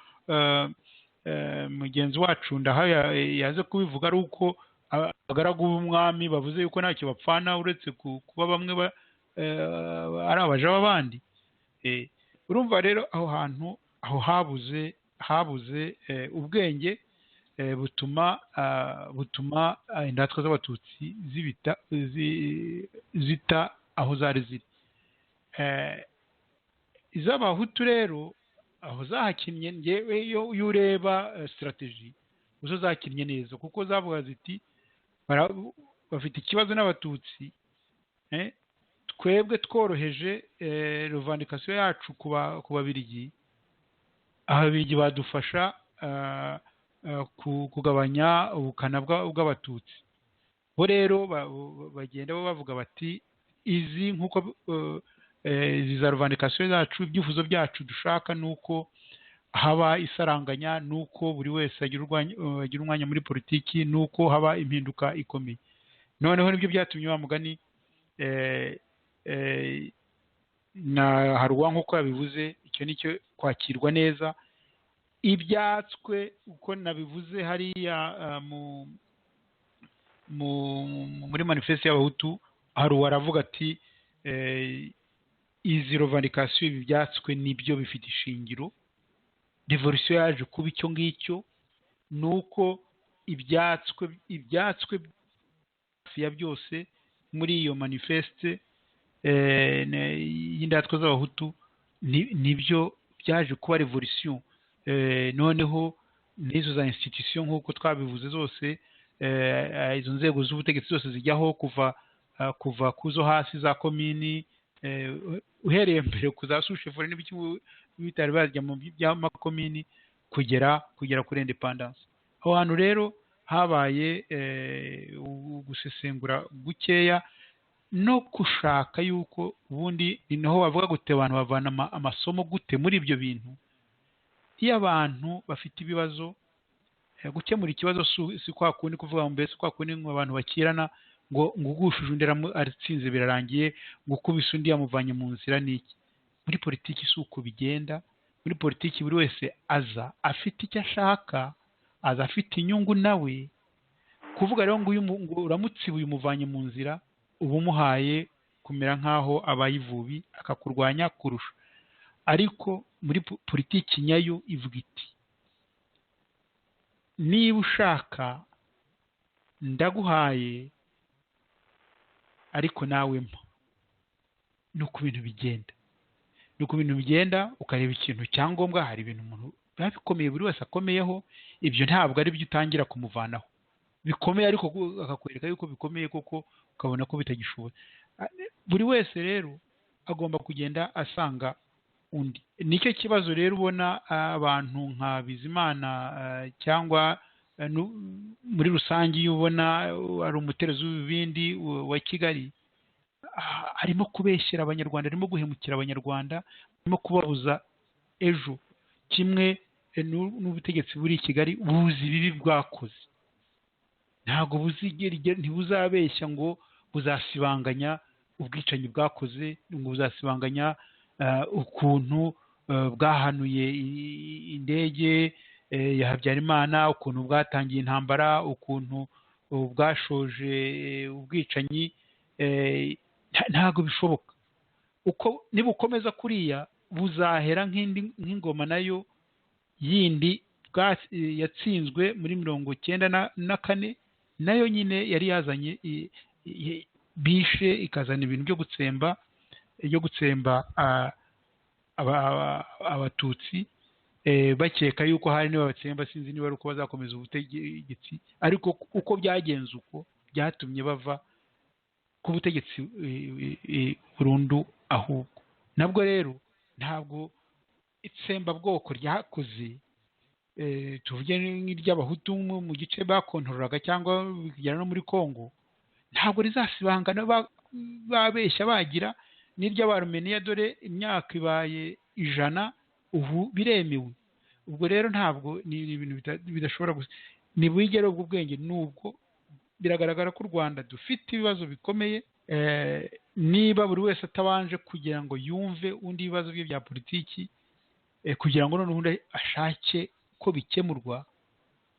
mugenzi wacu ndaha yaze kubivuga, ari uko abagaragu b'umwami bavuze yuko ntacyo bapfana uretse kuba bamwe ari abaja b'abandi. Urumva rero aho hantu aho habuze ubwenge butuma indatwa z'abatutsi zita aho zari ziri. Iz'abahutu rero aho zahakinnye, ngewe iyo ureba strategy uzo zakinnye neza, kuko zavuga ziti bafite ikibazo n'abatutsi, twebwe tworoheje revendication yacu ku babirigi, ababirigi badufasha kugabanya ubukana bw'abatutsi. Bo rero bagenda bavuga bati izi nk'uko izi za revendication zacu, ibyifuzo byacu dushaka nuko haba isaranganya, nuko buri wese agira umwanya muri politiki, nuko haba impinduka ikomeye. Noneho nibyo byatumye wa mugani na Haruwa nk'uko yabivuze, icyo nicyo kwakirwa neza. Ibyatswe uko nabivuze hariya muri manifeste y'abahutu, Haruwa aravuga ati izi revendication ibi byatswe nibyo bifite ishingiro, revolution yaje kuba icyo ngicyo, nuko ibyatswe ya byose muri iyo manifeste y'indatwa z'abahutu nibyo byaje kuba revolution. Noneho n'izo za institution nk'uko twabivuze zose, izo nzego z'ubutegetsi zose zijyaho kuva kuzo hasi za komini, uhereye mbere kuza sushefore n'ibiki bitari bajya mu by'amakomini kugera kuri independence. Aho hantu rero habaye gusesengura gukeya no gushaka yuko ubundi ni naho bavuga gute abantu bavana amasomo gute muri ibyo bintu. Iyo abantu bafite ibibazo gukemura ikibazo si kwa kundi kuvuga ngo mbese kwa kundi ngo abantu bakirana ngo ugushuje undi aratsinze birarangiye, ngo ukubise undi yamuvanye mu nzira n'iki. Muri politiki si uko bigenda. Muri politiki buri wese aza afite icyo ashaka, aza afite inyungu nawe. Kuvuga rero ngo uramutsibuye umuvanye mu nzira, uba umuhaye kumera nk'aho abayivubi akakurwanya kurusha. Ariko muri politiki nyayo ivuga iti niba ushaka ndaguhaye ariko nawe mpa. Ni uko ibintu bigenda. Ni uko ibintu bigenda, ukareba ikintu cyangombwa. Hari ibintu umuntu biba bikomeye buri wese akomeyeho, ibyo ntabwo ari byo utangira kumuvanaho. Bikomeye ariko akakwereka yuko bikomeye koko, ukabona ko bitagishoboye. Buri wese rero agomba kugenda asanga undi. Nicyo kibazo rero ubona abantu nka Bizimana cyangwa muri rusange iyo ubona ari umuterezi w'ibindi wa Kigali, arimo kubeshyera abanyarwanda, arimo guhemukira abanyarwanda, arimo kubabuza ejo. Kimwe n'ubutegetsi buri i Kigali buzi ibibi bwakoze, ntabwo ntibuzabeshya ngo buzasibanganya ubwicanyi bwakoze, ngo buzasibanganya ukuntu bwahanuye indege ya Habyarimana, ukuntu bwatangiye intambara, ukuntu bwashoje ubwicanyi. Ntabwo bishoboka. Uko nibukomeza kuriya buzahera nk'ingoma nayo yindi yatsinzwe muri 1994, nayo nyine yari yazanye bishe ikazana ibintu byo gutsemba abatutsi, bakeka yuko hari niba batsemba, sinzi niba ari uko bazakomeza ubutegetsi. Ariko uko byagenze uko byatumye bava ku butegetsi burundu. Ahubwo nabwo rero ntabwo itsembabwoko ryakoze, tuvuge nk'iry'abahutu mu gice bakontorolaga cyangwa bigera no muri Kongo, ntabwo rizasibangana babeshya bagira. N'iry'Abarumeniya dore imyaka ibaye 100 ubu biremewe. Ubwo rero ntabwo ni ibintu bidashobora ni bwigere ubwo bwenge. Nubwo biragaragara ko u Rwanda dufite ibibazo bikomeye, niba buri wese atabanje kugira ngo yumve undi ibibazo bye bya politiki, kugira ngo noneho ashake ko bikemurwa.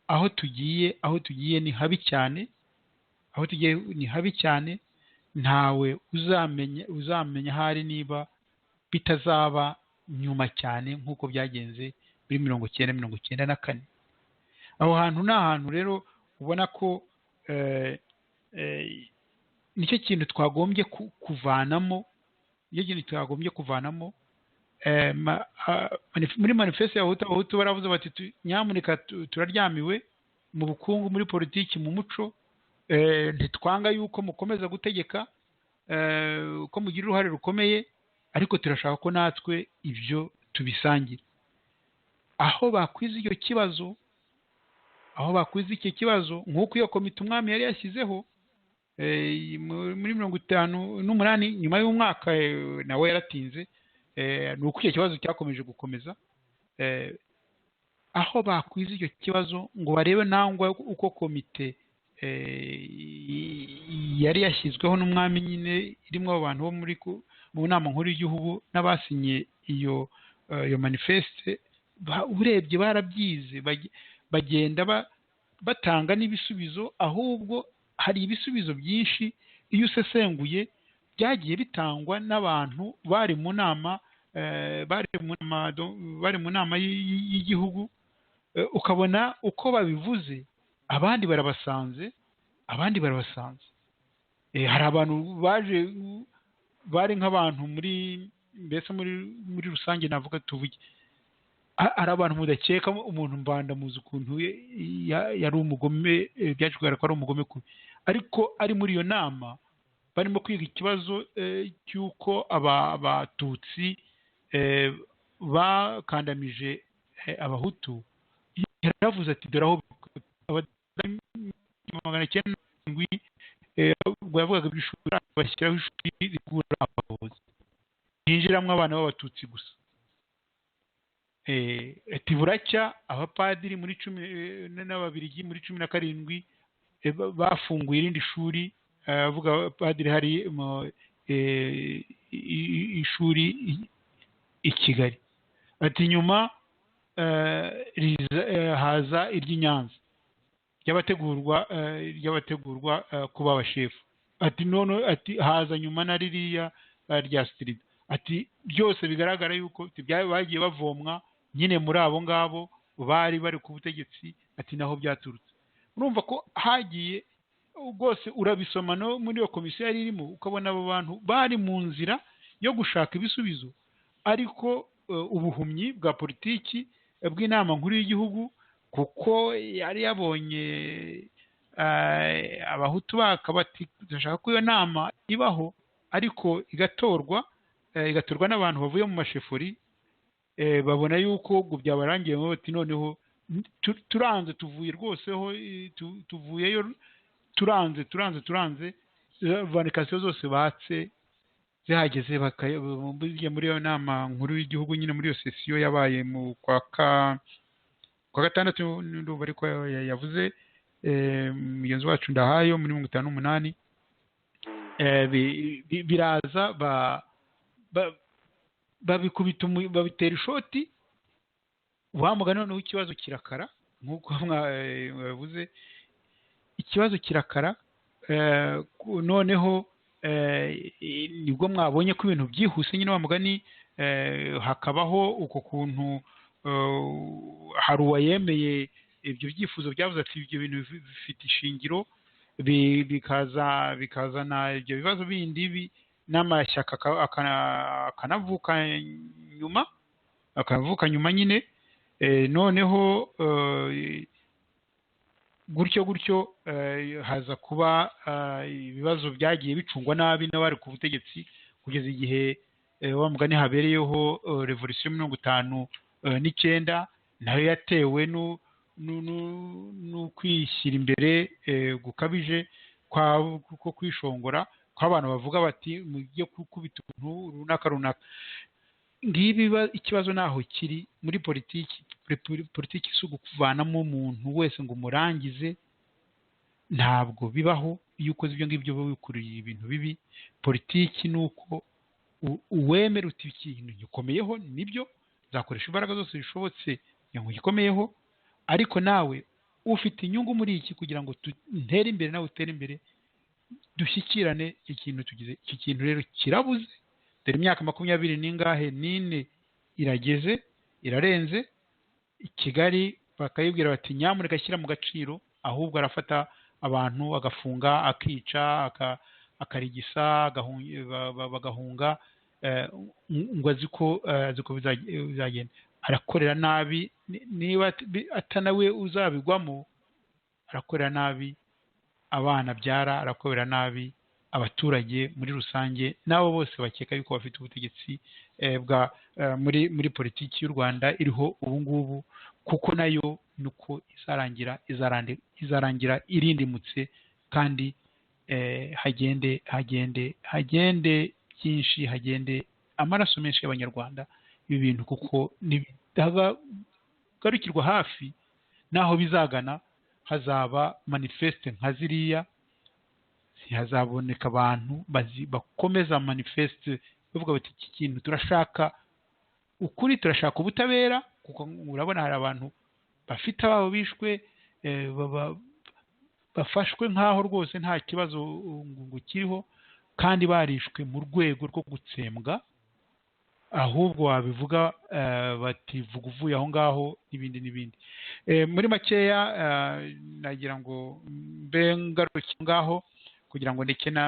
Aho tugiye ni habi cyane, aho tugiye ni habi cyane. Ntawe uzamenya hari niba bitazaba nyuma cyane nk'uko byagenze muri 1994. Aho hantu ni ahantu rero ubona ko nicyo kintu twagombye kuvanamo. Iyo kintu twagombye kuvanamo muri manifeste y'abahutu baravuze bati nyamuneka turaryamiwe mu bukungu, muri politiki, mu muco. Ntitwanga yuko mukomeza gutegeka, ko mugira uruhare rukomeye, ariko turashaka ko natwe ibyo tubisangira. Aho bakwiza icyo kibazo, nk'uko iyo komite umwami yari yashyizeho muri 58 nyuma y'umwaka nawe yaratinze, ni uko icyo kibazo cyakomeje gukomeza. Aho bakwiza icyo kibazo ngo barebe nangwa uko komite yari yashyizweho n'umwami nyine irimo abantu bo mu nama nkuru y'igihugu n'abasinye iyo manifeste, urebye barabyize, bagenda batanga n'ibisubizo. Ahubwo hari ibisubizo byinshi iyo usesenguye byagiye bitangwa n'abantu bari mu nama y'igihugu, ukabona uko babivuze abandi barabasanze. Hari abantu bari nk'abantu mbese muri rusange navuga tuvuge, hari abantu mudakeka umuntu mbandamuzi ukuntu yari umugome, byaje kugaragara ko ari umugome kubi, ariko ari muri iyo nama barimo kwiga ikibazo cy'uko abatutsi bakandamije abahutu. Yaravuze ati dore aho 1970 ubwo yavugaga iby'ishuri, bashyiraho ishuri rigura abayobozi, hinjiramo abana b'abatutsi gusa. ati buracya abapadiri muri 10 n'ababirigi muri 17 bafunguye irindi shuri, avuga padiri hari ishuri i Kigali. Ati nyuma haza iry'i Nyanza ry'abategurwa kuba abashefu. Ati none ati haza nyuma na ririya rya Strida. Ati byose bigaragara yuko bagiye bavomwa nyine muri abo ngabo bari ku butegetsi. Ati naho byaturutse. Urumva ko hagiye rwose urabisoma no muri iyo komisiyo yari irimo ukabona abo bantu bari mu nzira yo gushaka ibisubizo, ariko ubuhumyi bwa politiki bw'inama nkuru y'igihugu, kuko yari yabonye abahutu bakabati bashaka ko iyo nama ibaho ariko igatorwa n'abantu bavuye mu mashefuri, babona yuko ubwo byabarangiye bati noneho turanze tuvuye rwoseho tuvuyeyo turanze vanikasiyo zose batse zihageze muri iyo nama nkuru y'igihugu, nyine muri iyo sesiyo yabaye mu kwa gatandatu ndumva ariko yavuze mugenzi wacu Ndahayo muri 58, biraza babikubita babitera ishoti, wamugana noneho ikibazo kirakara nk'uko mwavuze, ikibazo kirakara. Noneho nibwo mwabonye ko ibintu byihuse nyine wamugani, hakabaho uko kuntu hari uwayemeye ibyo byifuzo byavuze ati ibyo bintu bifite ishingiro, bikazana ibyo bibazo bindi n'amashyaka akanavuka nyuma nyine. Noneho gutyo haza kuba ibibazo byagiye bicungwa nabi n'abari ku butegetsi kugeza igihe wa mugani habereyeho revolution 59 nayo yatewe no kwishyira imbere gukabije ko kwishongora kw'abantu bavuga bati mujye gukubita umuntu runaka. Ngibi ikibazo naho kiri muri politiki si ukuvanamo umuntu wese ngo umurangize, ntabwo bibaho. Iyo ukoze ibyo ngibyo wikuriye ibintu bibi. Politiki ni uko uwemera uti ikintu gikomeyeho nibyo zakoresha imbaraga zose zishobotse ngo gikomeyeho, ariko nawe ufite inyungu muri iki kugira ngo ntere imbere nawe utere imbere, dushyikirane ikintu tugize. Iki kintu rero kirabuze. Dore imyaka 24 irageze, irarenze. Kigali bakayibwira bati nyamuneka shyira mu gaciro, ahubwo arafata abantu agafunga, akica, akarigisa, bagahunga, ngo aziko bizagenda. Arakorera nabi, niba atanawe uzabigwamo, arakorera nabi abana byara, arakorera nabi abaturage muri rusange, nabo bose bakeka yuko bafite ubutegetsi muri politiki y'u Rwanda iriho ubu ngubu, kuko nayo nuko izarangira irindimutse, kandi hagende byinshi, hagende amaraso menshi y'abanyarwanda. Ibi bintu kuko ntibigarukirwa hafi, naho bizagana hazaba manifeste nka ziriya, hazaboneka abantu bakomeza manifeste bavuga bati iki kintu turashaka ukuri, turashaka ubutabera, kuko urabona hari abantu bafite ababo bishwe, bafashwe nk'aho rwose nta kibazo ngo kiriho, kandi barishwe mu rwego rwo gutsembwa, ahubwo wabivuga bati vuga uvuye aho ngaho n'ibindi. Muri makeya nagira ngo mbe ngaruke ngaho kugira ngo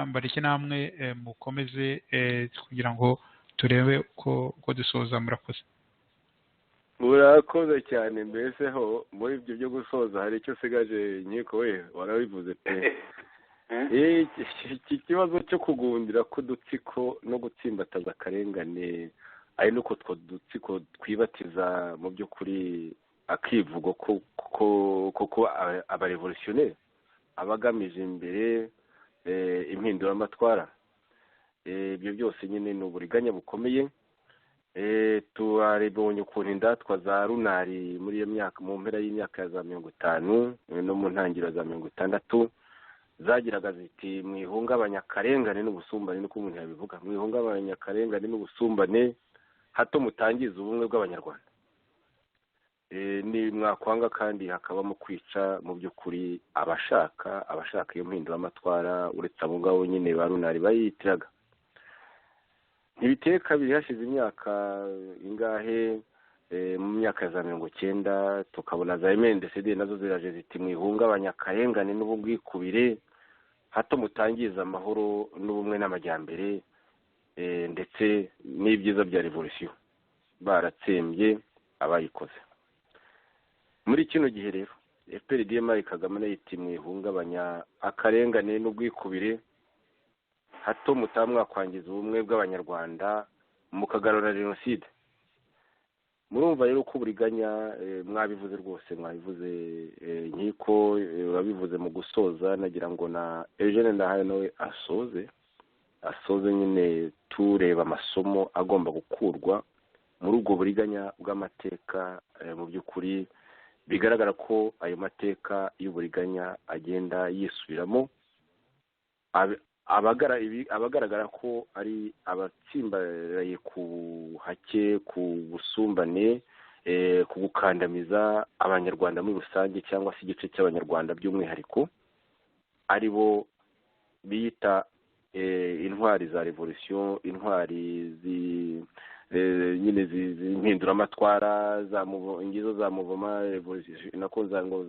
mbareke namwe mukomeze kugira ngo turebe ko dusoza. Murakoze cyane. Mbese ho muri ibyo byo gusoza hari icyo usigaje nkiko we warabivuze pe. Iki kibazo cyo kugundira k'udutsiko no gutsimbataza akarengane, ari nuko two dutsiko twibatiza mu by'ukuri akivugo ko abarevolutionneri abagamije imbere impinduramatwara. Ibyo byose nyine ni uburiganya bukomeye, tuharebonye ukuntu indatwa za runari muri iyo myaka mu mpera y'imyaka ya za 50 no mu ntangiriro za 60 zagiraga ziti mwihungabanya akarengane n'ubusumbane, nuko umuntu yabivuga, mwihungabanya akarengane n'ubusumbane hato mutangiza ubumwe bw'abanyarwanda. Ni mwakwanga kandi hakabamo kwica mu by'ukuri abashaka iyo mpinduramatwara, uretse abo ngabo nyine ba runari bayitiraga. Ntibiteye kabiri hashize imyaka ingahe, mu myaka ya za 90 tukabona za MNDCD nazo ziraje ziti mwihungabanya akarengane n'ubwikubire hato mutangiza amahoro n'ubumwe n'amajyambere, ndetse n'ibyiza bya revolution. Baratsembye abayikoze. Muri kino gihe rero FPRDM Kagame nayo iti mwihungabanya akarengane n'ubwikubire hato mutamwakwangiza ubumwe bw'abanyarwanda mukagarura jenoside. Murumva rero ko uburiganya mwabivuze rwose, mwabivuze nkiko urabivuze mu gusoza. Nagira ngo na Eugene Ndahayo nawe asoze nyine tureba amasomo agomba gukurwa muri ubwo buriganya bw'amateka. Mu by'ukuri bigaragara ko ayo mateka y'uburiganya agenda yisubiramo, abagaragara ko ari abatsimbaraye ku hake, ku busumbane, ku gukandamiza abanyarwanda muri rusange cyangwa se igice cy'abanyarwanda by'umwihariko, ari bo biyita intwari za revolution, intwari nyine z'impinduramatwara ingizo za muvoma revolution nakunza ngo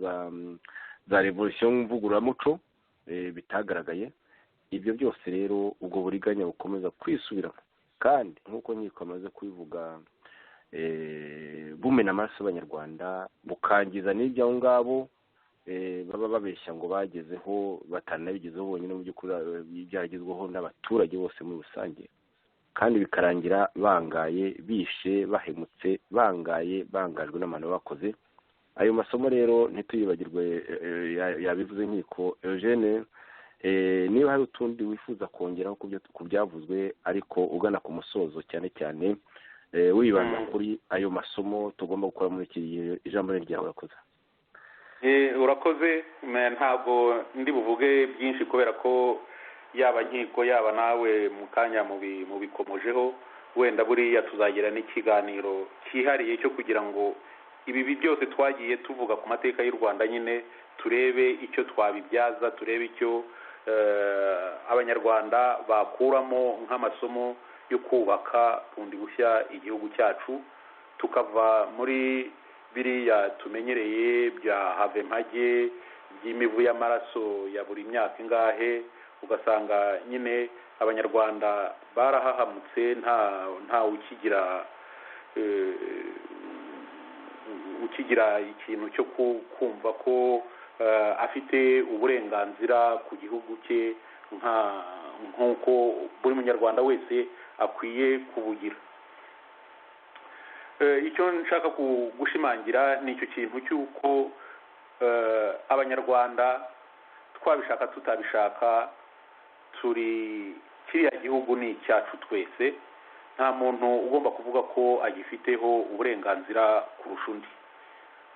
za revolution mvuguramuco bitagaragaye. Ibyo byose rero ubwo buriganya bukomeza kwisubiramo, kandi nk'uko nkiko amaze kubivuga bumena amaraso y'abanyarwanda, bukangiza n'ibyo abo ngabo baba babeshya ngo bagezeho batanabigezeho bonyine, mu by'ukuri byaragezweho n'abaturage bose muri rusange, kandi bikarangira bangaye, bishe, bahemutse, bangajwe n'abantu bakoze ayo masomo. Rero ntituyibagirwe, yabivuze nkiko Eugene. Niba hari utundi wifuza kongeraho ku byavuzwe, ariko ugana ku musozo cyane cyane wibanda kuri ayo masomo tugomba gukora muri iki gihe, ijambo ryawe urakoze. Urakoze. Ntabwo ndi buvuge byinshi kubera ko yaba nkiko yaba nawe mu kanya mubikomojeho. Wenda buriya tuzagira n'ikiganiro cyihariye cyo kugira ngo ibi byose twagiye tuvuga ku mateka y'u Rwanda nyine turebe icyo twabibyaza, turebe icyo abanyarwanda bakuramo nk'amasomo yo kubaka bundi bushya igihugu cyacu, tukava muri biriya tumenyereye bya havempage by'imivu y'amaraso ya buri myaka ingahe. Ugasanga nyine abanyarwanda barahahamutse, nta ukigira ikintu cyo kumva ko afite uburenganzira ku gihugu cye nk'uko buri munyarwanda wese akwiye kubugira. Icyo nshaka gushimangira ni icyo kintu cy'uko abanyarwanda twabishaka tutabishaka, kiriya gihugu ni icyacu twese. Nta muntu ugomba kuvuga ko agifiteho uburenganzira kurusha undi.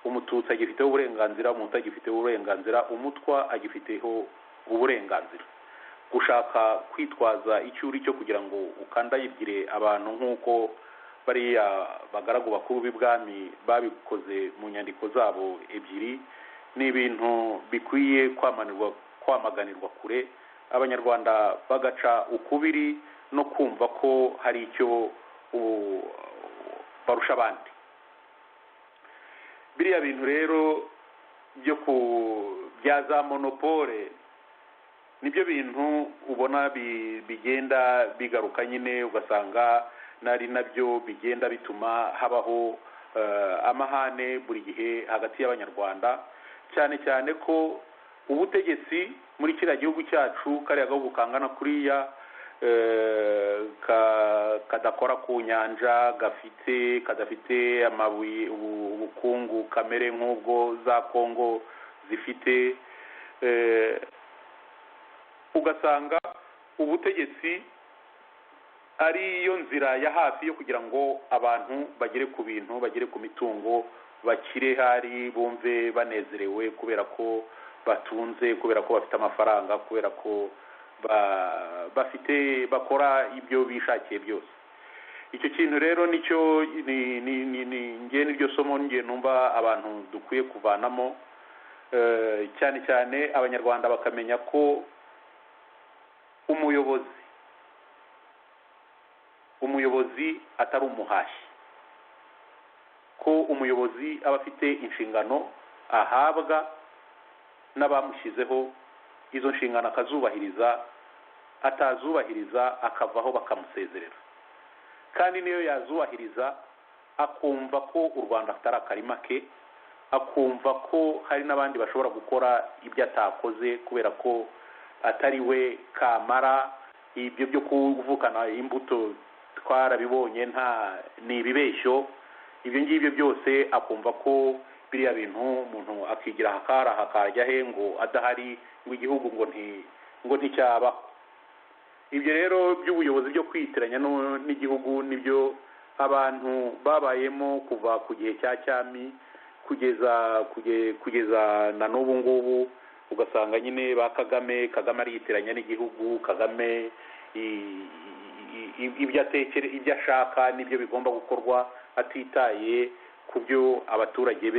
Umututsi agifiteho uburenganzira, umuntu agifiteho uburenganzira, umutwa agifiteho uburenganzira. Gushaka kwitwaza icyo uri cyo kugira ngo ukandayibwire abantu nk'uko bariya bagaragu bakuru b'ibwami babikoze mu nyandiko zabo ebyiri, ni ibintu bikwiye kwamaganirwa kure. Abanyarwanda bagaca ukubiri no kumva ko hari icyo barusha abandi. Biriya bintu rero bya za monopole nibyo bintu ubona bigenda bigaruka nyine, ugasanga nari nabyo bigenda bituma habaho amahane buri gihe hagati y'abanyarwanda, cyane cyane ko ubutegetsi muri kiriya gihugu cyacu, kariya gahugu kangana kuriya, kadakora ku nyanja, kadafite amabuye, ubukungu kamere nk'ubwo za Kongo zifite, ugasanga ubutegetsi ariyo nzira ya hafi yo kugira ngo abantu bagere ku bintu, bagere ku mitungo, bakire hari bumve banezerewe kubera ko batunze, kubera ko bafite amafaranga, kubera ko bafite bakora ibyo bishakiye byose. Icyo kintu rero nicyo ngiye n'iryo somo ngiye numva abantu dukwiye kuvanamo, cyane cyane abanyarwanda bakamenya ko umuyobozi atari umuhashyi, ko umuyobozi aba afite inshingano ahabwa n'abamushyizeho, izo nshingano akazubahiriza, atazubahiriza akavaho bakamusezerera. Kandi niyo yazubahiriza akumva ko u Rwanda atari akarima ke, akumva ko hari n'abandi bashobora gukora ibyo atakoze kubera ko atari we kamara. Ibyo byo kuvukana imbuto twarabibonye, ni ibibeshyo. Ibyo ngibyo byose akumva ko biriya bintu umuntu akigira hakara hakajya he ngo adahari, ngo igihugu ngo nticyabaho. Ibyo rero by'ubuyobozi byo kwitiranya n'igihugu nibyo abantu babayemo kuva ku gihe cya cyami kugeza na n'ubu ngubu. Ugasanga nyine ba Kagame ariyitiranya n'igihugu, Kagame ibyo ashaka nibyo bigomba gukorwa, atitaye ku byo abaturage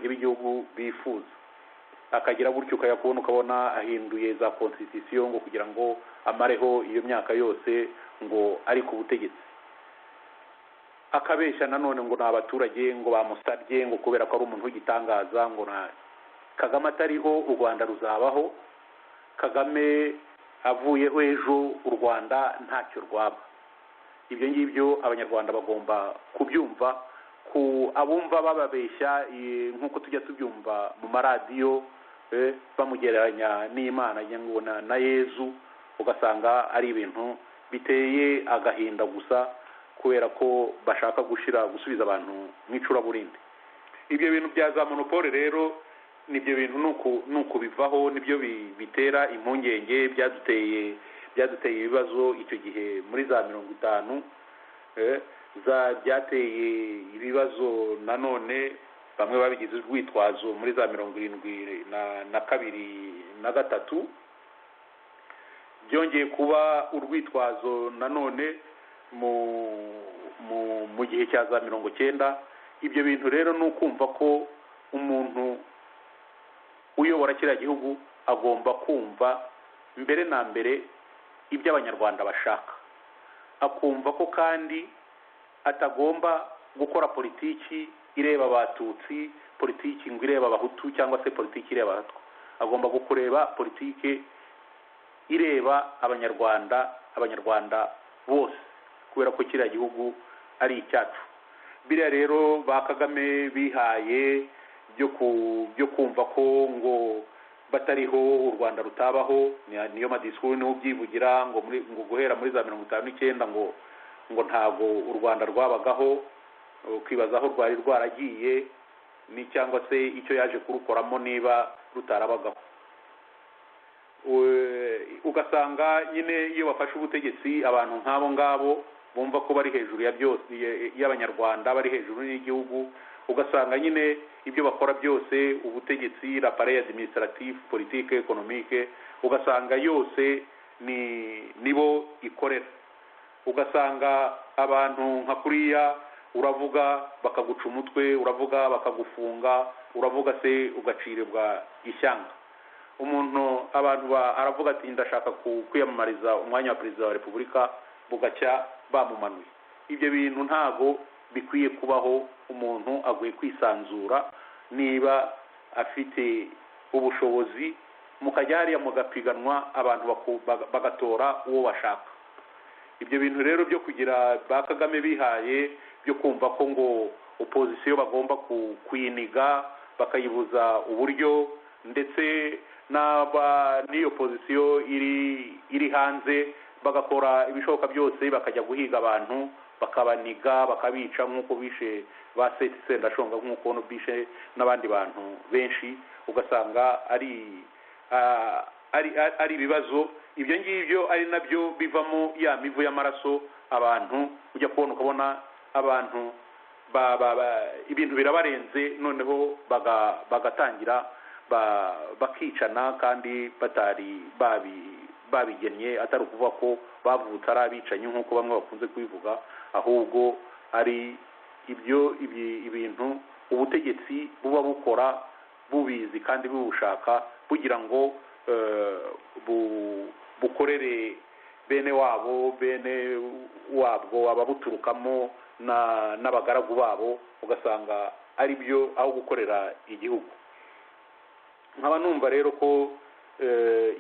b'igihugu bifuza. Akagira gutyo ukabona ahinduye za constitution ngo kugira ngo amareho iyo myaka yose ngo ari ku butegetsi. Akabeshya nanone ngo n'abaturage ngo bamusabye ngo kubera ko ari umuntu w'igitangaza ngo Kagame atariho u Rwanda ruzabaho, Kagame avuyeho ejo u Rwanda ntacyo rwaba. Ibyo ngibyo abanyarwanda bagomba kubyumva, abumva bababeshya nk'uko tujya tubyumva mu maradiyo bamugereranya n'Imana na Yezu, ugasanga ari ibintu biteye agahinda gusa kubera ko bashaka gusubiza abantu mu icuraburindi. Ibyo bintu bya za monopole rero nibyo bintu nuko bivaho, nibyo bitera impungenge, byaduteye ibibazo icyo gihe muri za 50, byateye ibibazo nanone bamwe babigize urwitwazo muri za 72 na 3 byongeye kuba urwitwazo nanone mu gihe cya za 90. Ibyo bintu rero ni ukumva ko umuntu uyobora kiriya gihugu agomba kumva mbere na mbere ibyo abanyarwanda bashaka, akumva ko kandi atagomba gukora politiki ireba abatutsi, politiki ngo ireba abahutu cyangwa se politiki ireba abatwa. Agomba kureba politiki ireba abanyarwanda bose, kubera ko kiriya gihugu ari icyacu. Biriya rero ba Kagame bihaye byo kumva ko ngo batariho u Rwanda rutabaho, niyo madisikuru niho byivugira ngo guhera muri za 59 ngo ntago u Rwanda rwabagaho, ukibaza aho rwari rwaragiye ni cyangwa se icyo yaje kurukoramo niba rutarabagaho. Ugasanga nyine iyo bafashe ubutegetsi abantu nk'abo ngabo bumva ko bari hejuru ya byose y'abanyarwanda, bari hejuru y'igihugu, ugasanga nyine ibyo bakora byose ubutegetsi, l'appareil administratif, politique, économique, ugasanga yose nibo ikorera. Ugasanga abantu nka kuriya uravuga bakaguca umutwe, uravuga bakagufunga, uravuga se ugacirebwa ishyanga. Abantu aravuga ati ndashaka kwiyamamariza umwanya wa perezida wa repubulika, bugacya bamumanuye. Ibyo bintu ntago bikwiye kubaho. Umuntu aguye kwisanzura niba afite ubushobozi, mukajya hariya mugapiganwa abantu bagatora uwo bashaka. Ibyo bintu rero byo kugira ba Kagame bihaye byo kumva ko ngo opposition bagomba kuyiniga bakayibuza uburyo, ndetse n'iyo opposition iri hanze bagakora ibishoboka byose bakajya guhiga abantu, bakabaniga, bakabica nk'uko bishe ba Sendashonga, nk'uko bishe n'abandi bantu benshi. Ugasanga ari ari ibibazo ibyo ngibyo ari nabyo bivamo ya mivu y'amaraso abantu ujya kubona ukabona abantu ibintu birabarenze noneho bagatangira bakicana kandi batari babigennye atari ukuvuga ko bavutse ari abicanyi nk'uko bamwe bakunze kubivuga ahubwo ari ibintu ubutegetsi buba bukora bubizi kandi bubushaka kugira ngo bukorere bene wabwo ababuturukamo n'abagaragu babo ugasanga ari byo aho gukorera igihugu. nkaba numva rero ko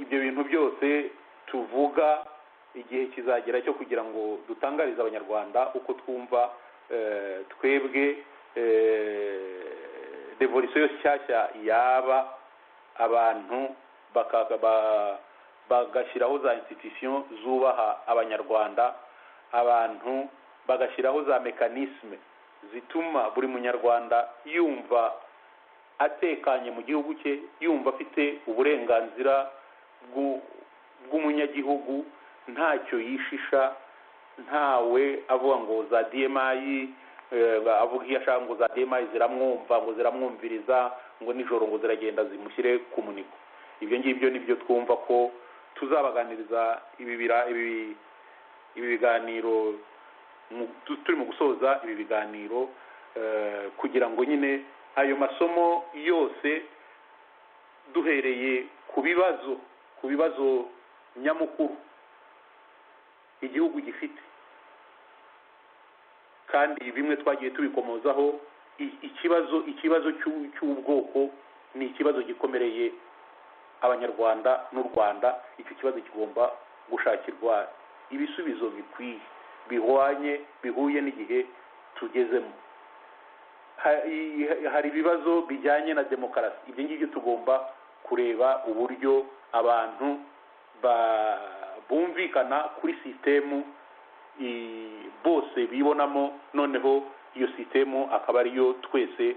ibyo bintu byose tuvuga igihe kizagera cyo kugira ngo dutangarize abanyarwanda uko twumva twebwe revolisiyo nshyashya yaba abantu bagashyiraho za institution zubaha abanyarwanda, abantu bagashyiraho za mekanisme zituma buri munyarwanda yumva atekanye mu gihugu cye, yumva afite uburenganzira bw'umunyagihugu, ntacyo yishisha, ntawe avuga ngo za DMI avuga iyo ashaka ngo za DMI ziramwumva ngo ziramwumviriza ngo nijoro ngo ziragenda zimushyire ku muniko. Ibyo ngibyo nibyo twumva ko tuzabaganiriza ibi biganiro turi mu gusoza ibi biganiro kugira ngo nyine ayo masomo yose duhereye ku bibazo nyamukuru igihugu gifite, kandi bimwe twagiye tubikomozaho. Ikibazo cy'ubwoko ni ikibazo gikomereye abanyarwanda n'u Rwanda. Icyo kibazo kigomba gushakirwa ibisubizo bikwiye bihuye n'igihe tugezemo. Hari ibibazo bijyanye na demokarasi. Ibyo ngibyo tugomba kureba uburyo abantu bumvikana kuri sisitemu bose bibonamo, noneho iyo sisitemu akaba ariyo twese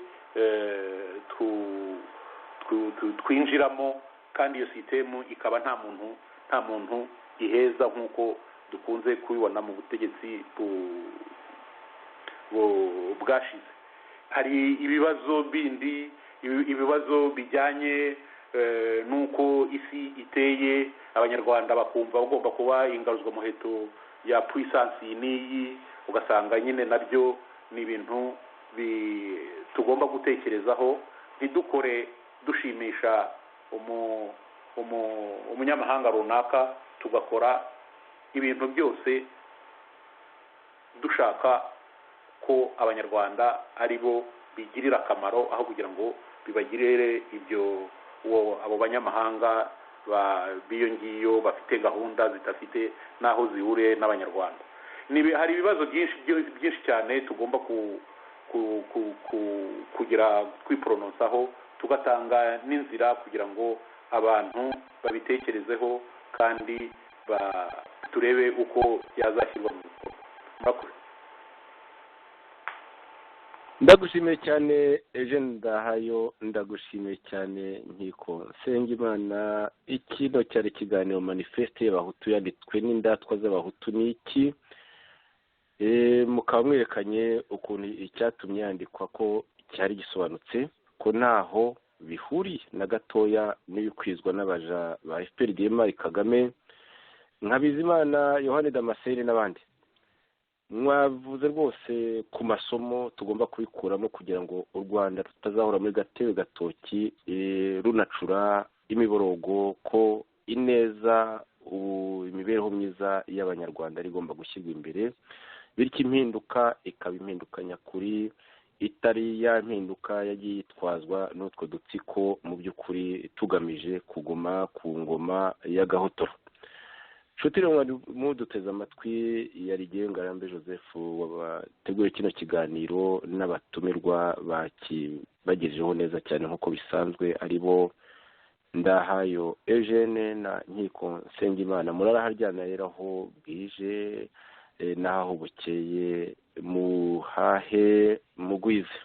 twinjiramo, kandi iyo sisitemu ikaba nta muntu iheza nk'uko dukunze kubibona mu butegetsi bwashize. Hari ibibazo bijyanye n'uko isi iteye, abanyarwanda bakumva bagomba kuba ingaruzwamuheto ya puissance n'iyi, ugasanga nyine nabyo ni ibintu tugomba gutekerezaho, ntidukore dushimisha umunyamahanga runaka, tugakora ibintu byose dushaka ko abanyarwanda ari bo bigirira akamaro, aho kugira ngo bibagirire abo banyamahanga b'iyo ngiyo bafite gahunda zidafite n'aho zihuriye n'abanyarwanda. Hari ibibazo byinshi cyane tugomba kugira kwipronosaho, tugatanga n'inzira kugira ngo abantu babitekerezeho kandi turebe uko yazashyirwa mu bikorwa. Ndagushimiye cyane Eugene Ndahayo, ndagushimiye cyane Nkiko Nsengimana. Ikino cyari ikiganiro manifeste y'abahutu yanditswe n'indatwa z'abahutu n'iki, mukaba mwerekanye ukuntu icyatumye yandikwa ko cyari gisobanutse, ko ntaho bihuriye na gatoya n'ibikwizwa n'abaja ba FPR Kagame nka Bizimana, Yohani Damascene n'abandi. Mwavuze rwose ku masomo tugomba kubikuramo kugira ngo u Rwanda rutazahora muri gatebe gatoki runacura imiborogo, ko ineza imibereho myiza y'abanyarwanda ari igomba gushyirwa imbere, bityo impinduka ikaba impinduka nyakuri, itari ya mpinduka yagiye yitwazwa n'utwo dutsiko mu by'ukuri tugamije kuguma ku ngoma y'agahotoro. Nshuti rero muduteze amatwi, yari Ngarambe Joseph wabateguye kino kiganiro n'abatumirwa bagejejeho neza cyane nk'uko bisanzwe, ari bo Ndahayo Eugene na Nkiko Nsengimana. Muraraharyana rero aho bwije n'aho bukeye, muhahe mugwize.